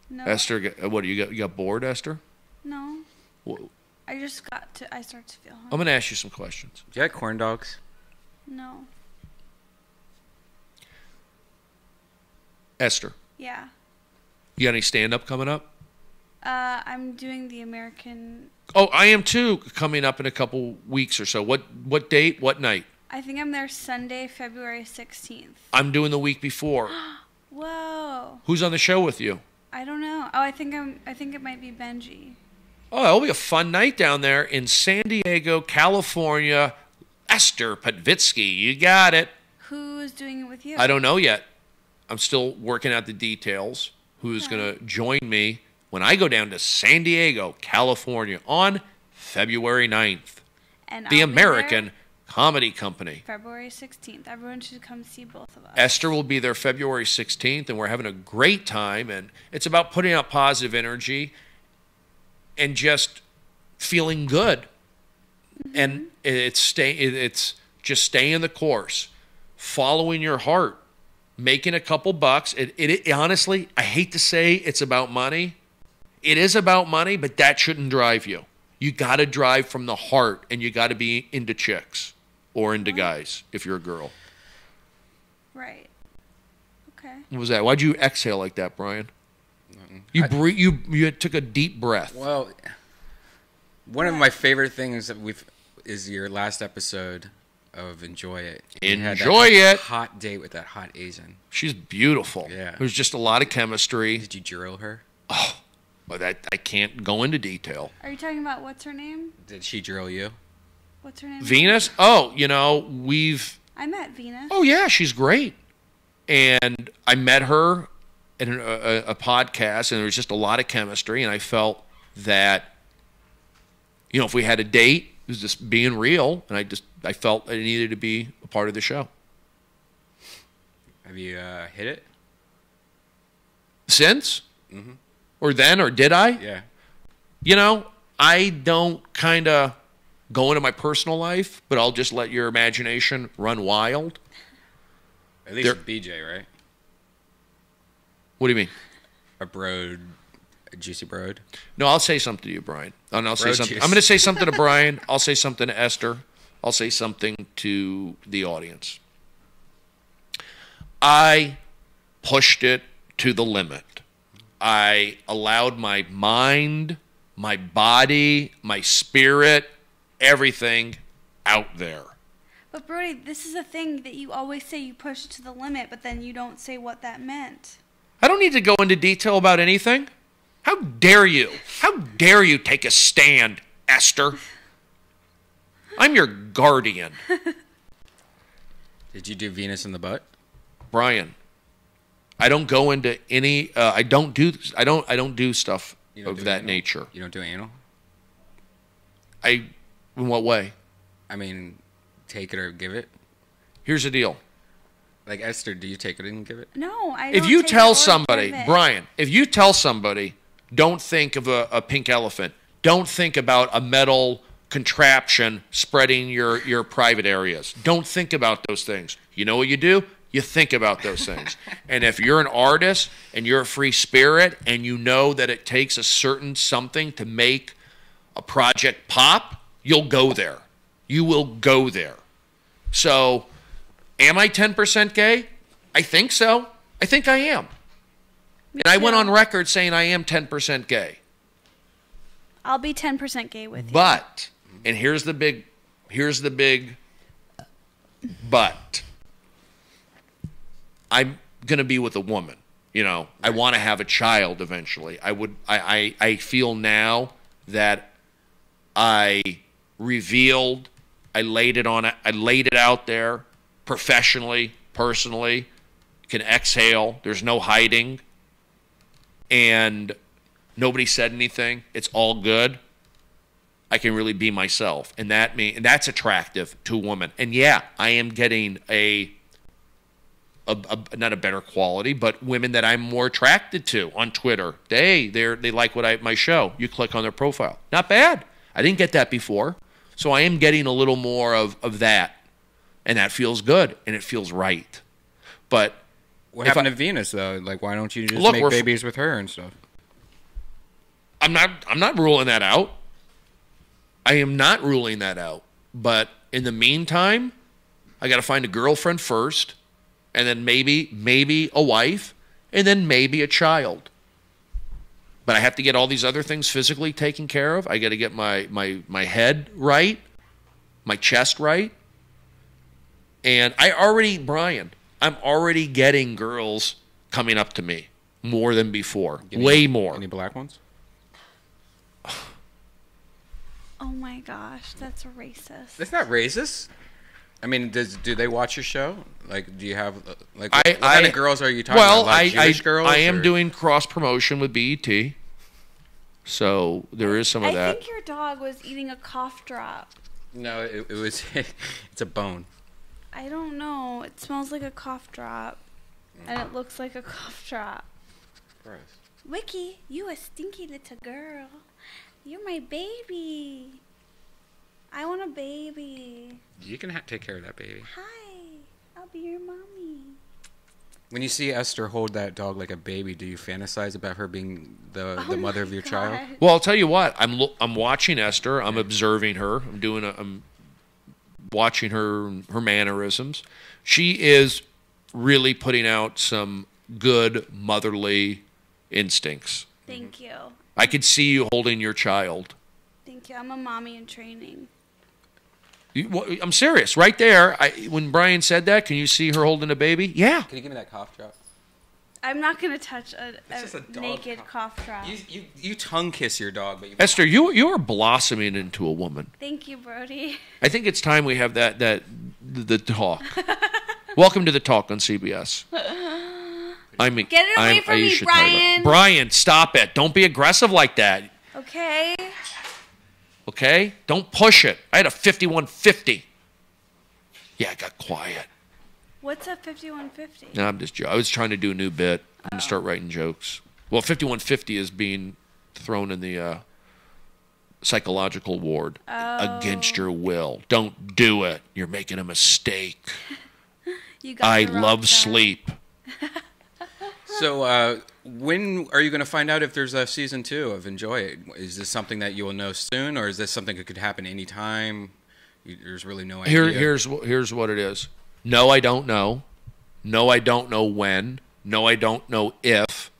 No. Esther, what do you got? You got bored, Esther? No. Whoa. I start to feel hungry. I'm going to ask you some questions. Do you like corn dogs? No. Esther. Yeah. You got any stand-up coming up? I'm doing the American. Oh, I am too, coming up in a couple weeks or so. What date? What night? I think I'm there Sunday, February 16th. I'm doing the week before. Whoa. Who's on the show with you? I don't know. Oh, I think it might be Benji. Oh, it'll be a fun night down there in San Diego, California. Esther Patvitsky, you got it. Who's doing it with you? I don't know yet. I'm still working out the details. Who's going to join me when I go down to San Diego, California on February 9th. And the American Comedy Company. February 16th. Everyone should come see both of us. Esther will be there February 16th, and we're having a great time. And it's about putting out positive energy and just feeling good. Mm-hmm. And it's just staying the course, following your heart. making a couple bucks. It honestly, I hate to say it's about money. It is about money, but that shouldn't drive you. You got to drive from the heart, and you got to be into chicks or into guys if you're a girl. Right. Okay. What was that? Why'd you exhale like that, Brian? You took a deep breath. Well, one of my favorite things that is your last episode of Enjoy It. You had Enjoy that It. Hot date with that hot Asian. She's beautiful. Yeah. There's just a lot of chemistry. Did you drill her? But I can't go into detail. Are you talking about what's her name? Did she drill you? What's her name? Venus? Oh, I met Venus. Oh, yeah, she's great. And I met her in a podcast, and there was just a lot of chemistry, and I felt that, if we had a date, it was just being real, and I felt I needed to be a part of the show. Have you hit it? Since? Mm-hmm. Or then, or did I? Yeah. I don't kind of go into my personal life, but I'll just let your imagination run wild. At least with BJ, right? What do you mean? A juicy Brode. No, I'll say something to you, Brian. And I'll say Brode something. juice. I'm going to say something to Brian. I'll say something to Esther. I'll say something to the audience. I pushed it to the limit. I allowed my mind, my body, my spirit, everything out there. But Brody, this is a thing that you always say you push it to the limit, but then you don't say what that meant. I don't need to go into detail about anything. How dare you? How dare you take a stand, Esther? I'm your guardian. Did you do Venus in the butt? Brian, I don't go into any I don't do stuff of that nature. You don't do anal? In what way? I mean, take it or give it? Here's the deal. Like, Esther, do you take it and give it? No, I don't. If you take tell it or somebody, give it. Brian, if you tell somebody, don't think of a pink elephant. Don't think about a metal contraption spreading your private areas. Don't think about those things. You know what you do? You think about those things. And if you're an artist and you're a free spirit and you know that it takes a certain something to make a project pop, you'll go there. You will go there. So, am I 10% gay? I think so. I think I am. And I went on record saying I am 10% gay. I'll be 10% gay with you. But, and here's the big but. I'm going to be with a woman. I want to have a child eventually. I feel now that I laid it out there professionally, personally, can exhale. There's no hiding. And nobody said anything. It's all good. I can really be myself. And that's attractive to a woman. And yeah, I am getting not a better quality, but women that I'm more attracted to on Twitter. They like my show. You click on their profile. Not bad. I didn't get that before. So I am getting a little more of that. And that feels good. And it feels right. But what happened to Venus, though? Like, why don't you just make babies with her and stuff? I'm not ruling that out. I am not ruling that out. But in the meantime, I got to find a girlfriend first. And then maybe a wife, and then maybe a child. But I have to get all these other things physically taken care of. I got to get my head right, my chest right. And Brian, I'm already getting girls coming up to me more than before. Way more. Any black ones? Oh my gosh, that's racist. That's not racist. I mean, do they watch your show? Like, do you have what kind of girls are you talking about? Like Jewish girls? I am doing cross promotion with BET, so there is some of that. I think your dog was eating a cough drop. No, it was. It's a bone. I don't know. It smells like a cough drop, and it looks like a cough drop. Gross. Wiki, you a stinky little girl. You're my baby. I want a baby. You can take care of that baby. Hi, I'll be your mommy. When you see Esther hold that dog like a baby, do you fantasize about her being the Oh mother my of your God. child? Well, I'll tell you what. I'm watching Esther. I'm observing her. I'm watching her mannerisms. She is really putting out some good motherly instincts. Thank you. I could see you holding your child. Thank you. I'm a mommy in training. I'm serious. Right there, when Brian said that, can you see her holding a baby? Yeah. Can you give me that cough drop? I'm not going to touch It's just a dog naked cough drop. You tongue kiss your dog, but you Esther, you are blossoming into a woman. Thank you, Brody. I think it's time we have the talk. Welcome to the talk on CBS. Get it away from me, Brian. Brian, stop it. Don't be aggressive like that. Okay. Okay? Don't push it. I had a 5150. Yeah, I got quiet. What's a 5150? No, I'm just joking. I was trying to do a new bit. I'm going to start writing jokes. Well, 5150 is being thrown in the psychological ward against your will. Don't do it. You're making a mistake. You got I the wrong love side. sleep. So, when are you going to find out if there's a season 2 of Enjoy It? Is this something that you will know soon, or is this something that could happen anytime? There's really no idea. Here's what it is. No, I don't know. No, I don't know when. No, I don't know if.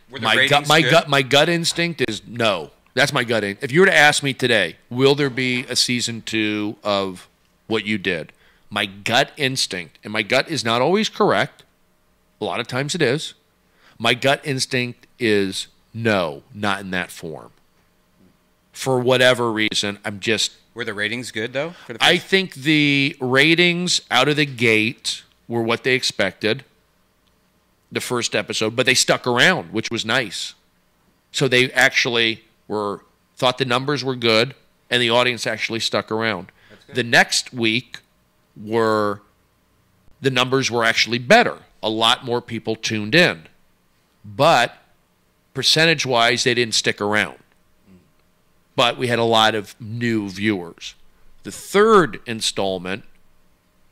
Were the ratings good? My gut instinct is no. That's my gut instinct. If you were to ask me today, will there be a season 2 of what you did? My gut instinct, and my gut is not always correct. A lot of times it is. My gut instinct is no, not in that form. For whatever reason, Were the ratings good, though? For the I think the ratings out of the gate were what they expected, the first episode, but they stuck around, which was nice. So they actually thought the numbers were good, and the audience actually stuck around. The next week the numbers were actually better. A lot more people tuned in. But percentage-wise, they didn't stick around. But we had a lot of new viewers. The third installment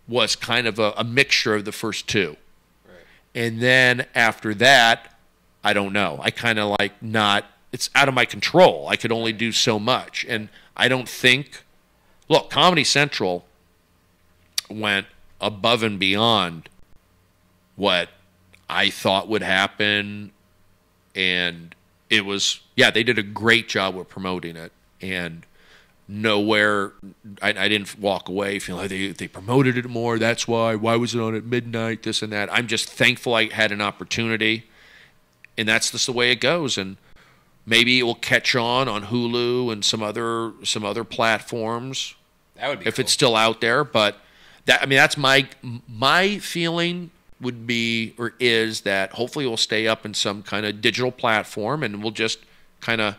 was kind of a mixture of the first two. Right. And then after that, I don't know. I kind of it's out of my control. I could only do so much. And I don't think, look, Comedy Central went above and beyond what I thought would happen. And it was, they did a great job with promoting it. And nowhere, I didn't walk away feeling like they promoted it more. That's why was it on at midnight, this and that. I'm just thankful I had an opportunity. And that's just the way it goes. And maybe it will catch on Hulu and some other platforms. That would be if cool. it's still out there. But that's my feeling would be or is that hopefully it will stay up in some kind of digital platform, and we'll just kind of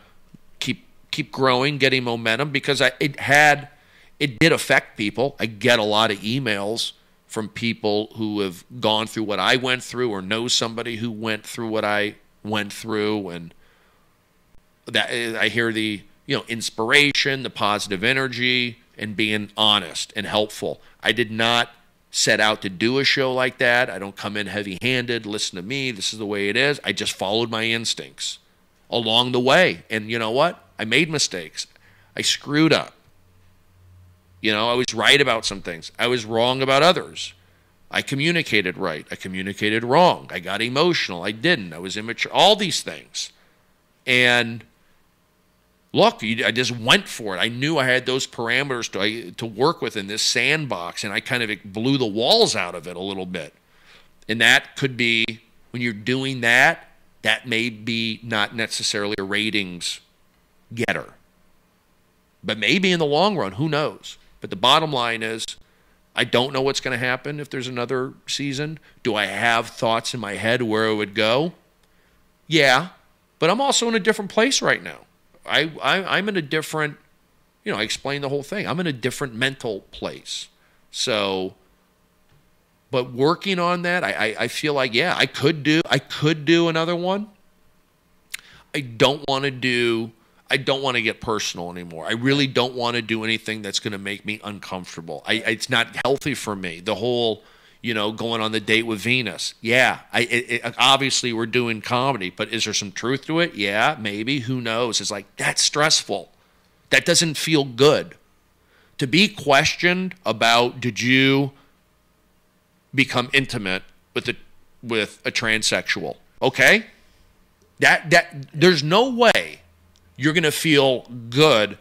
keep growing, getting momentum, because it did affect people. I get a lot of emails from people who have gone through what I went through or know somebody who went through what I went through, and that I hear the inspiration, the positive energy, and being honest and helpful. I did not set out to do a show like that. I don't come in heavy-handed, listen to me, this is the way it is. I just followed my instincts along the way. And you know what? I made mistakes. I screwed up. I was right about some things. I was wrong about others. I communicated right. I communicated wrong. I got emotional. I didn't. I was immature. All these things. And look, I just went for it. I knew I had those parameters to work with in this sandbox, and I kind of blew the walls out of it a little bit. And that could be, when you're doing that may be not necessarily a ratings getter. But maybe in the long run, who knows? But the bottom line is, I don't know what's going to happen if there's another season. Do I have thoughts in my head where it would go? Yeah, but I'm also in a different place right now. I'm in a different, I explained the whole thing. I'm in a different mental place. So, but working on that, I feel like, I could do another one. I don't want to get personal anymore. I really don't want to do anything that's going to make me uncomfortable. It's not healthy for me. The whole, going on the date with Venus. Yeah, obviously we're doing comedy, but is there some truth to it? Yeah, maybe. Who knows? It's like, that's stressful. That doesn't feel good. To be questioned about, did you become intimate with a transsexual? Okay? That there's no way you're going to feel good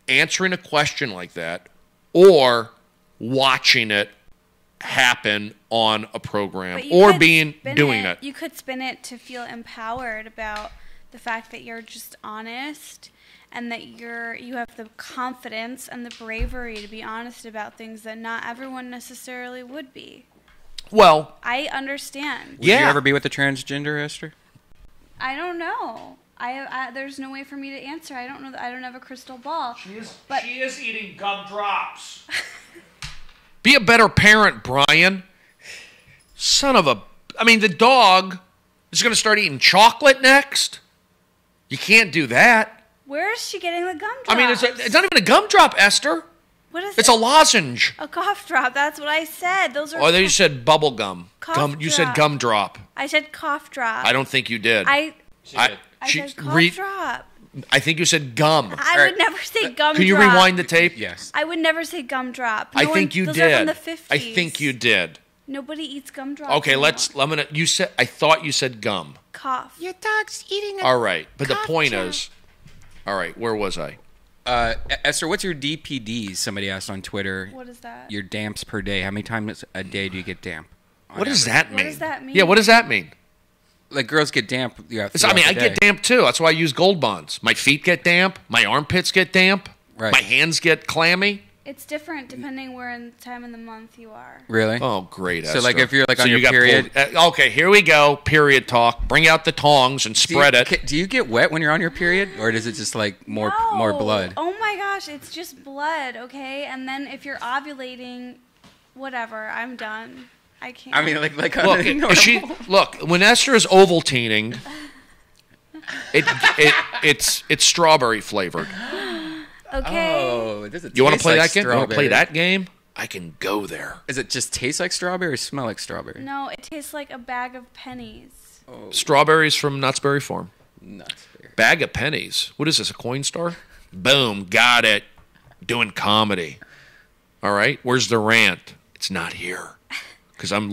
answering a question like that or watching it happen on a program or doing it. You could spin it to feel empowered about the fact that you're just honest and that you have the confidence and the bravery to be honest about things that not everyone necessarily would be. Well, I understand. Would you ever be with a transgender, Esther? I don't know. There's no way for me to answer. I don't know. I don't have a crystal ball. She is eating gumdrops. Be a better parent, Brian. Son of a... I mean, the dog is going to start eating chocolate next? You can't do that. Where is she getting the gumdrops? I mean, it's not even a gumdrop, Esther. What is It's it? a lozenge. A cough drop. That's what I said. Those are... Oh, then you said bubble gum. You said gumdrop. I said cough drop. I don't think you did. I said cough drop. I think you said gum. I would never say gumdrop. Can you rewind the tape? Yes. I would never say gumdrop. I think you those did. Are from the 50s. I think you did. Nobody eats gumdrops. Okay, anymore. I thought you said gum. Cough. Your dog's eating a... All right, but the cough point drop. is, all right, where was I? Esther, what's your DPDs? Somebody asked on Twitter. What is that? Your damps per day. How many times a day do you get damp? What does that mean? What does that mean? Yeah, what does that mean? Like girls get damp. Yeah, I get damp too. That's why I use Gold Bonds. My feet get damp. My armpits get damp. Right. My hands get clammy. It's different depending where in time in the month you are. Really? Oh, great. So, like, Esther. if you're, like, on you your got period- okay, here we go. Period talk. Bring out the tongs and spread it. Do you get wet when you're on your period, or does it just like more blood? Oh my gosh, it's just blood, okay? And then if you're ovulating, whatever, I'm done. I can't. I mean, like Look, when Esther is Ovaltining, it's strawberry flavored. Okay. Oh, does it You want to taste play like that game? You want to play strawberry? that game? I can go there. Does it just taste like strawberry or smell like strawberry? No, it tastes like a bag of pennies. Strawberries from Knott's Berry Farm. Nuts. Beer. Bag of pennies. What is this, a coin star? Boom, got it. Doing comedy. All right, where's the rant? It's not here. Because I'm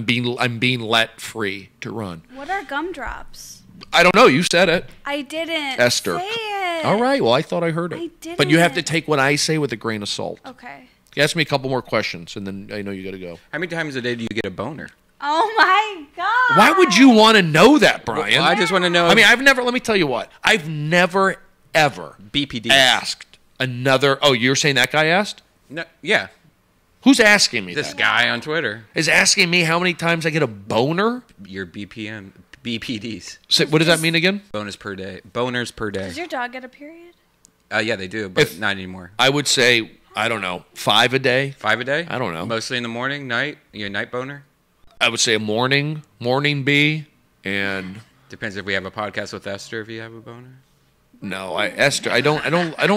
being let free to run. What are gumdrops? I don't know. You said it, I didn't Esther. say it. All right. Well, I thought I heard it. I didn't. But you have to take what I say with a grain of salt. Okay. Ask me a couple more questions, and then I know you got to go. How many times a day do you get a boner? Oh my god. Why would you want to know that, Brian? Well, I just want to know. I mean, let me tell you what. I've never, ever BPD asked another. Oh, you're saying that guy asked? No, yeah, Who's asking me this that? guy on Twitter. Is asking me how many times I get a boner? Your BPDs. So, what does that mean again? Boners per day. Boners per day. Does your dog get a period? Yeah, they do, but If- not anymore. I would say, I don't know, 5 a day. 5 a day? I don't know. Mostly in the morning, night. You a night boner? I would say a morning bee, and Depends if we have a podcast with Esther. If you have a boner, no, Esther. I don't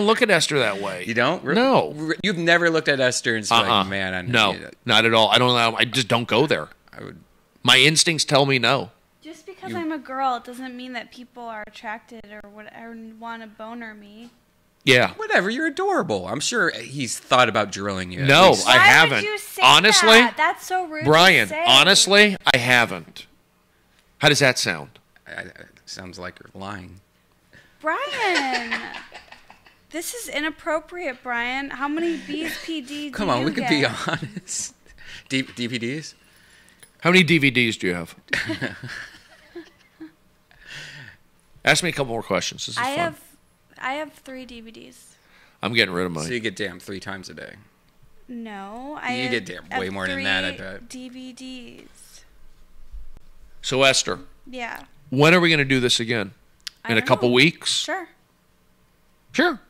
look at Esther that way. you don't. No. You've never looked at Esther and said, like, "Man, I no, need it." not at all. I don't know. I just don't go there. I would. My instincts tell me no. Just because I'm a girl, it doesn't mean that people are attracted or want to boner me. Yeah. Whatever. You're adorable. I'm sure he's thought about drilling you. at No, least. I Why haven't. would you say Honestly, that? That's so rude. Brian, to say. honestly, I haven't. How does that sound? Sounds like you're lying. Brian, this is inappropriate, Brian. How many BPD do Come on, you we could get? be honest. DVDs? How many DVDs do you have? Ask me a couple more questions. This is fun. I have 3 DVDs. I'm getting rid of mine. So you get damn 3 times a day. No, You I get damn way have more than that, I 3 bet. DVDs. So Esther, Yeah. when are we going to do this again? I In a don't couple know. weeks? Sure. Sure.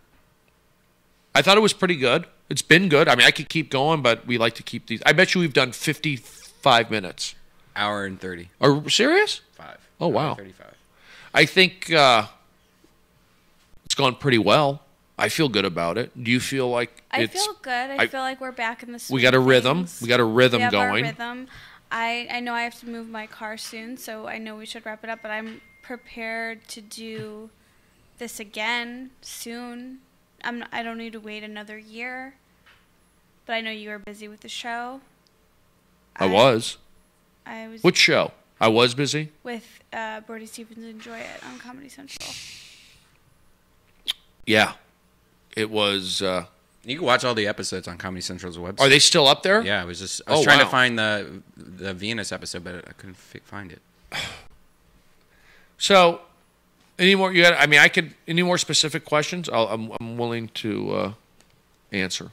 I thought it was pretty good. It's been good. I mean, I could keep going, but we like to keep these. I bet you we've done 55 minutes. Hour and 30. Are you serious? 5. Oh, wow. Hour 35. I think it's gone pretty well. I feel good about it. Do you feel like I it's... feel good. I feel like we're back in the swing We got a of rhythm. things. We got a rhythm we have going. Our rhythm. I know I have to move my car soon, so I know we should wrap it up, but I'm prepared to do this again soon. I don't need to wait another year, but I know you are busy with the show. I was. I was Which show? I was busy? with Brode Stevens Enjoy It on Comedy Central. Yeah. It was... You can watch all the episodes on Comedy Central's website. Are they still up there? Yeah, I was trying wow. to find the Venus episode, but I couldn't find it. So, any more? You got? I mean, I could. Any more specific questions? I'm willing to answer.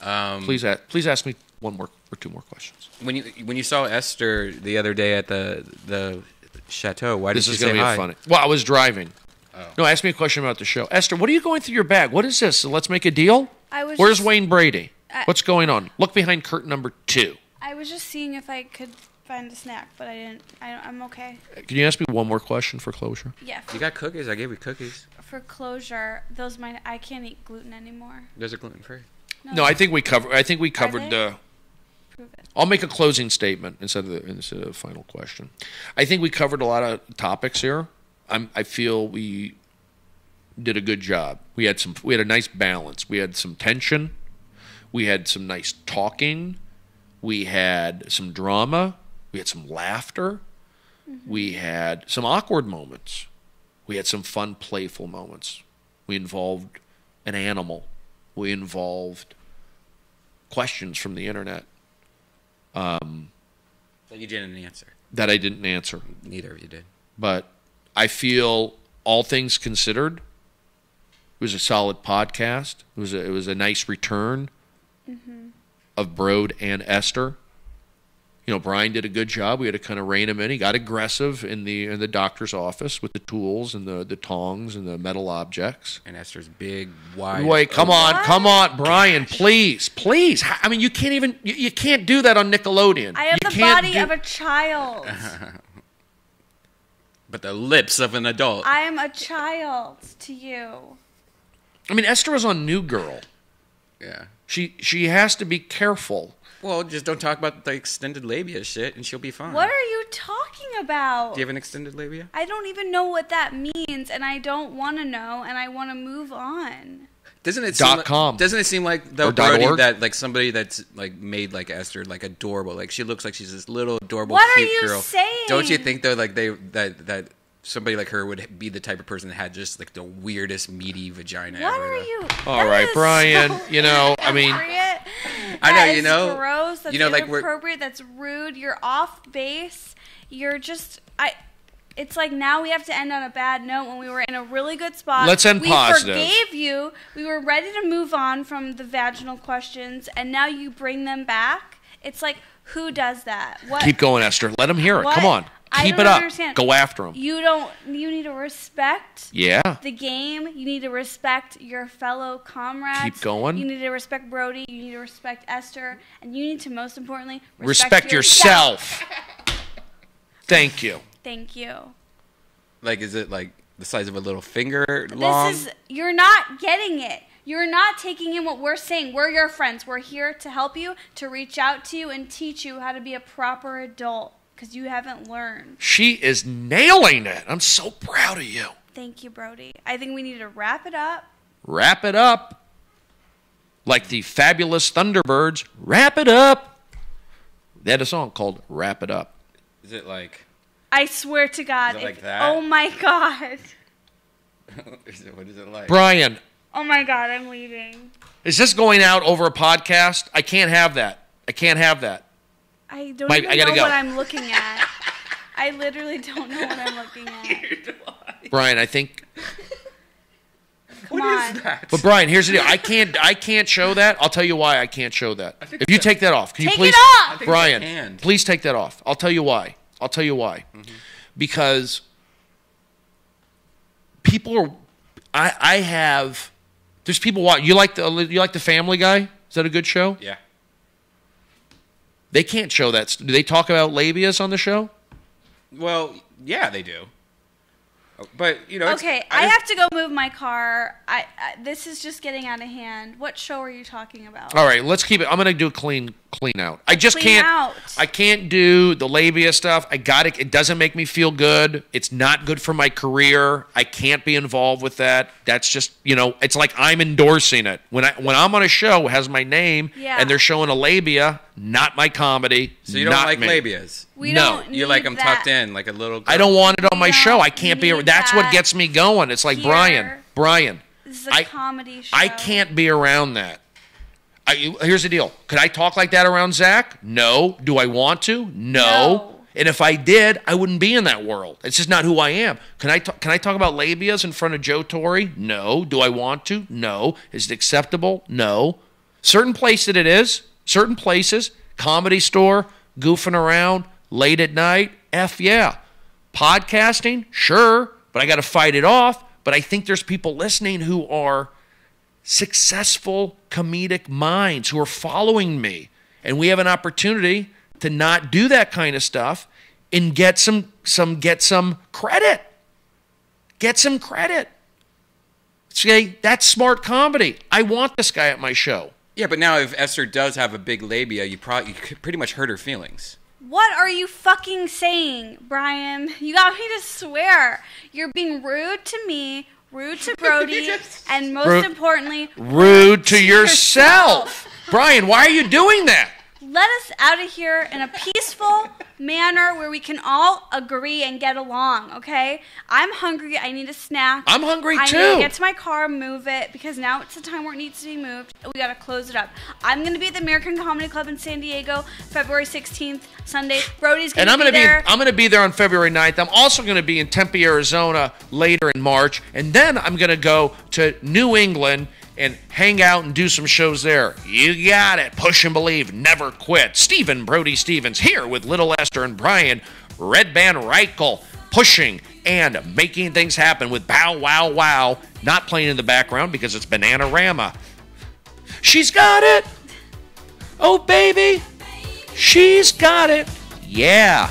Please ask me one more or two more questions. When you saw Esther the other day at the chateau, why did This you is say going to be hi? funny. Well, I was driving. Oh. No, ask me a question about the show. Esther, what are you going through your bag? What is this? Let's make a deal. Where's just- Wayne Brady? What's going on? Look behind curtain number 2. I was just seeing if I could find a snack, but I didn't. I'm okay. Can you ask me one more question for closure? Yeah. You got cookies? I gave you cookies. For closure, I can't eat gluten anymore. Those are gluten free. No, I think we covered. I think we covered they? the. Prove it. I'll make a closing statement instead of the final question. I think we covered a lot of topics here. I feel we did a good job. We had a nice balance. We had some tension. We had some nice talking. We had some drama. We had some laughter. Mm-hmm. We had some awkward moments. We had some fun, playful moments. We involved an animal. We involved questions from the internet. That you didn't answer. That I didn't answer. Neither of you did. But I feel, all things considered, it was a solid podcast. It was a nice return of Brode and Esther. You know, Brian did a good job. We had to kind of rein him in. He got aggressive in the doctor's office with the tools and the tongs and the metal objects. And Esther's big, wide. Wait, come on, Brian, please. I mean, you can't even you can't do that on Nickelodeon. I have You the can't body of a child. But the lips of an adult. I am a child to you. I mean, Esther was on New Girl. Yeah. She has to be careful. Well, just don't talk about the extended labia shit, and she'll be fine. What are you talking about? Do you have an extended labia? I don't even know what that means, and I don't want to know, and I want to move on. Doesn't it .com. Doesn't it seem like the Or Brody .org? that like somebody that's like made like Esther like adorable? Like she looks like she's this little adorable What are cute you girl. saying? Don't you think though like that somebody like her would be the type of person that had just like the weirdest meaty vagina What ever? are though? you? All that right, is Brian, so you know, I mean- inappropriate. I know, That you is know, gross. That's you know, like, we're- inappropriate. That's rude. You're off base. You're just It's like now we have to end on a bad note when we were in a really good spot. Let's end positive. We forgave you. We were ready to move on from the vaginal questions, and now you bring them back. It's like, who does that? What? Keep going, Esther. Let him hear it. What? Come on. I Keep don't it up. understand. Go after him. You need to respect Yeah. the game. You need to respect your fellow comrades. Keep going. You need to respect Brody. You need to respect Esther. And you need to, most importantly, Respect yourself. Thank you. Thank you. Like, is it like the size of a little finger long? You're not getting it. You're not taking in what we're saying. We're your friends. We're here to help you, to reach out to you, and teach you how to be a proper adult because you haven't learned. She is nailing it. I'm so proud of you. Thank you, Brody. I think we need to wrap it up. Wrap it up. Like the fabulous Thunderbirds. Wrap it up. They had a song called Wrap It Up. Is it like? I swear to God. Is it like that? Oh, my God. What is it like? Brian, Oh, my God. I'm leaving. is this going out over a podcast? I can't have that. I can't have that. I don't I even gotta know go. what I'm looking at. I literally don't know what I'm looking at. Brian, I think... Come on. But Brian, here's the deal. I can't show that. I'll tell you why I can't show that. If you take that off, can you Take please, it off! I think Brian, it's a hand. please take that off. I'll tell you why. Mm-hmm. Because people are. I have. There's people watch. You like the Family Guy? Is that a good show? Yeah. They can't show that. Do they talk about labias on the show? Well, yeah, they do. But Okay, I have to go move my car. This is just getting out of hand. What show are you talking about? All right, let's keep it. I'm gonna do a clean out. I just Clean can't. out. I can't do the labia stuff. I got it. It doesn't make me feel good. It's not good for my career. I can't be involved with that. That's just it's like I'm endorsing it when I'm on a show it has my name and they're showing a labia, not my comedy. So you don't not like me. labias? We No. don't You like need them that. tucked in like a little girl. I don't want it on my We show. don't I can't be. need That's what that gets me going. It's like here. Brian. This is a comedy show. I can't be around that. Here's the deal. Could I talk like that around Zach? No. Do I want to? No. And if I did, I wouldn't be in that world. It's just not who I am. Can I talk about labias in front of Joe Torre? No. Do I want to? No. Is it acceptable? No. Certain places it is. Certain places, Comedy Store, goofing around, late at night, F yeah. Podcasting, sure, but I got to fight it off. But I think there's people listening who are successful comedic minds who are following me. And we have an opportunity to not do that kind of stuff and get some credit. Get some credit. Say, that's smart comedy. I want this guy at my show. Yeah, but now if Esther does have a big labia, you could pretty much hurt her feelings. What are you fucking saying, Brian? You got me to swear. You're being rude to me, rude to Brody, and most importantly, rude to yourself. Brian, why are you doing that? Let us out of here in a peaceful manner where we can all agree and get along, okay? I'm hungry. I need a snack. I'm hungry too. I need to get to my car, move it, because now it's the time where it needs to be moved. We got to close it up. I'm going to be at the American Comedy Club in San Diego, February 16th, Sunday. Brody's going to be there. I'm going to be there on February 9th. I'm also going to be in Tempe, Arizona later in March. And then I'm going to go to New England and hang out and do some shows there. You got it. Push and believe. Never quit. Stephen Brody Stevens here with Little Esther and Brian. Red Band Reichel pushing and making things happen with Bow Wow Wow not playing in the background because it's Bananarama. She's got it. Oh, baby. She's got it. Yeah.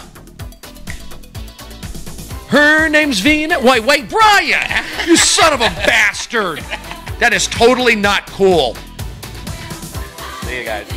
Her name's Venus. Wait, Brian. You son of a bastard. That is totally not cool. See you guys.